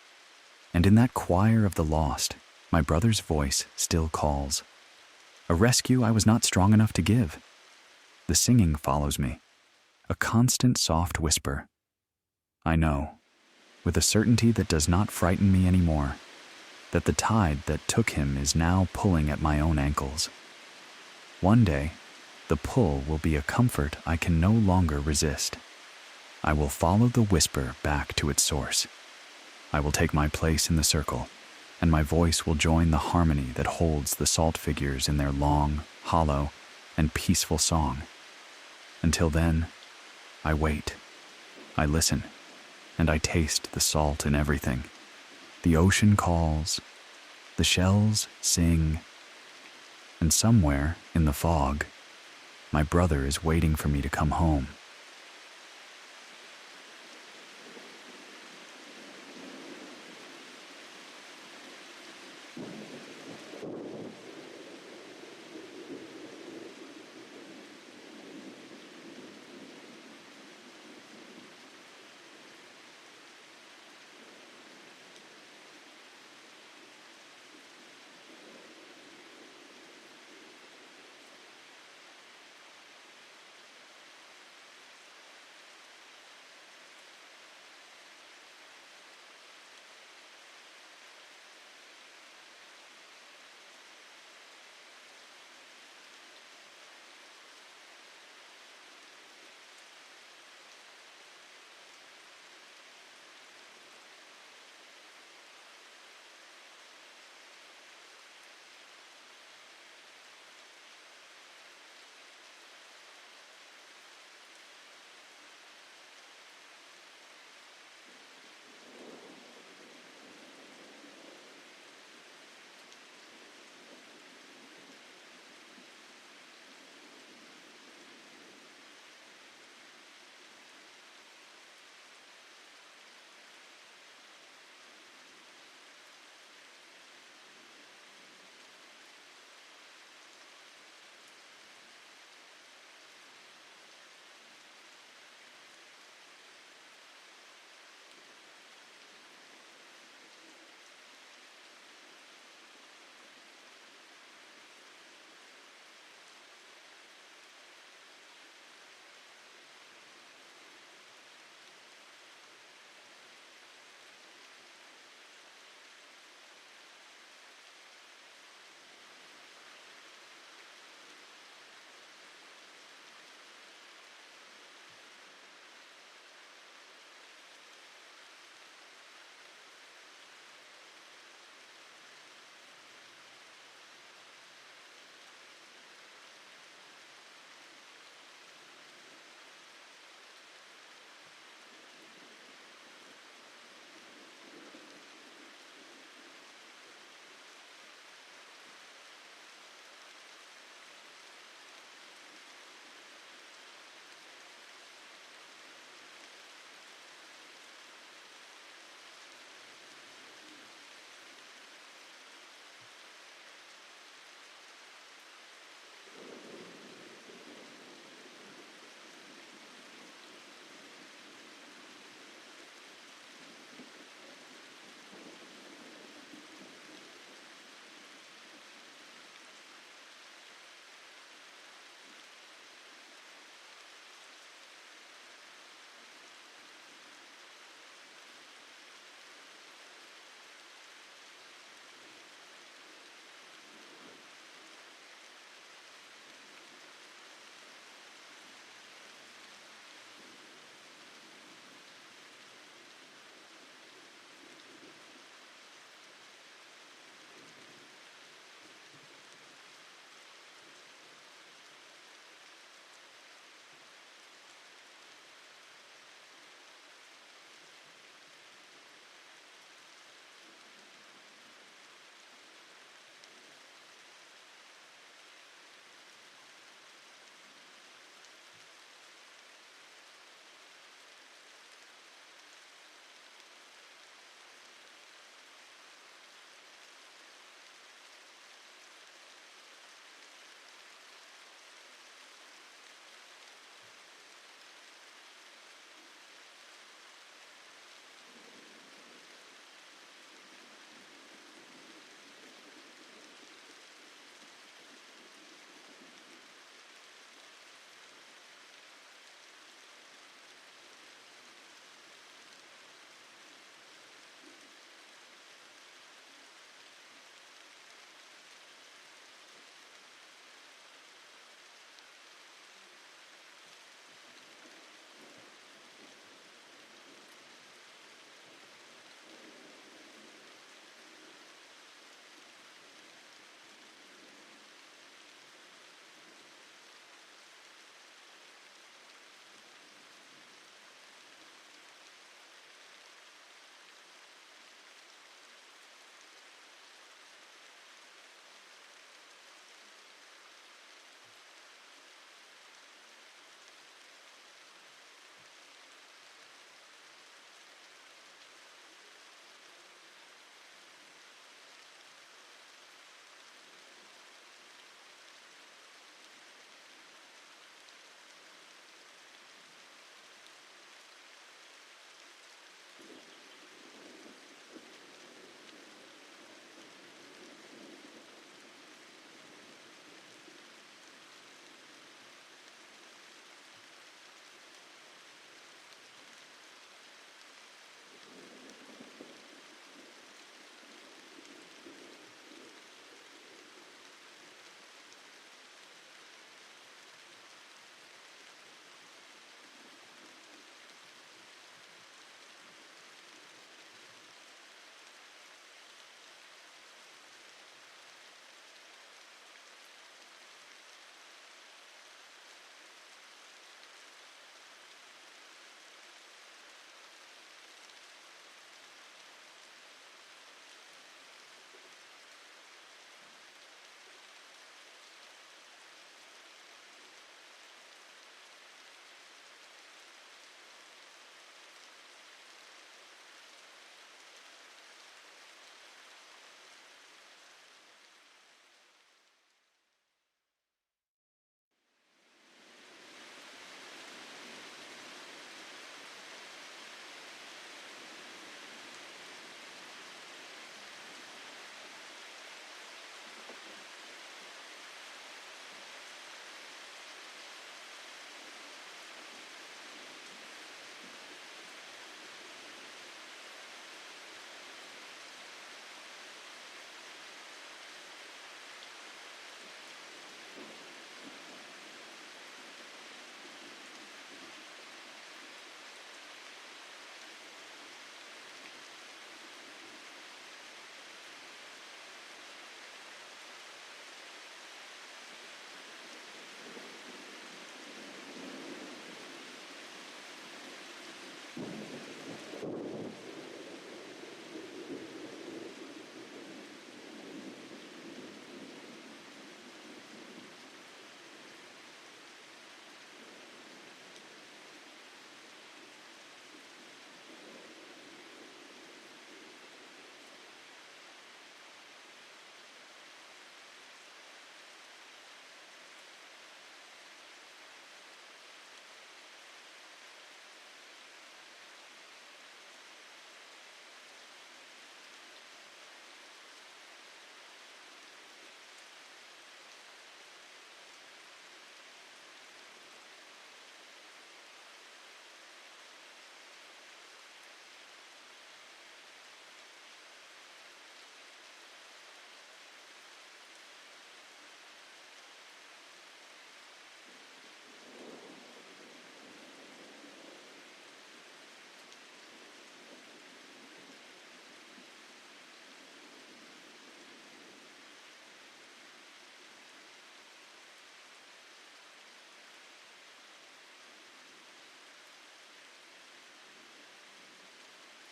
And in that choir of the lost, my brother's voice still calls. A rescue I was not strong enough to give. The singing follows me, a constant soft whisper. I know, with a certainty that does not frighten me anymore, that the tide that took him is now pulling at my own ankles. One day, the pull will be a comfort I can no longer resist. I will follow the whisper back to its source. I will take my place in the circle and my voice will join the harmony that holds the salt figures in their long, hollow, and peaceful song. Until then, I wait, I listen, and I taste the salt in everything. The ocean calls, the shells sing, and somewhere in the fog, my brother is waiting for me to come home.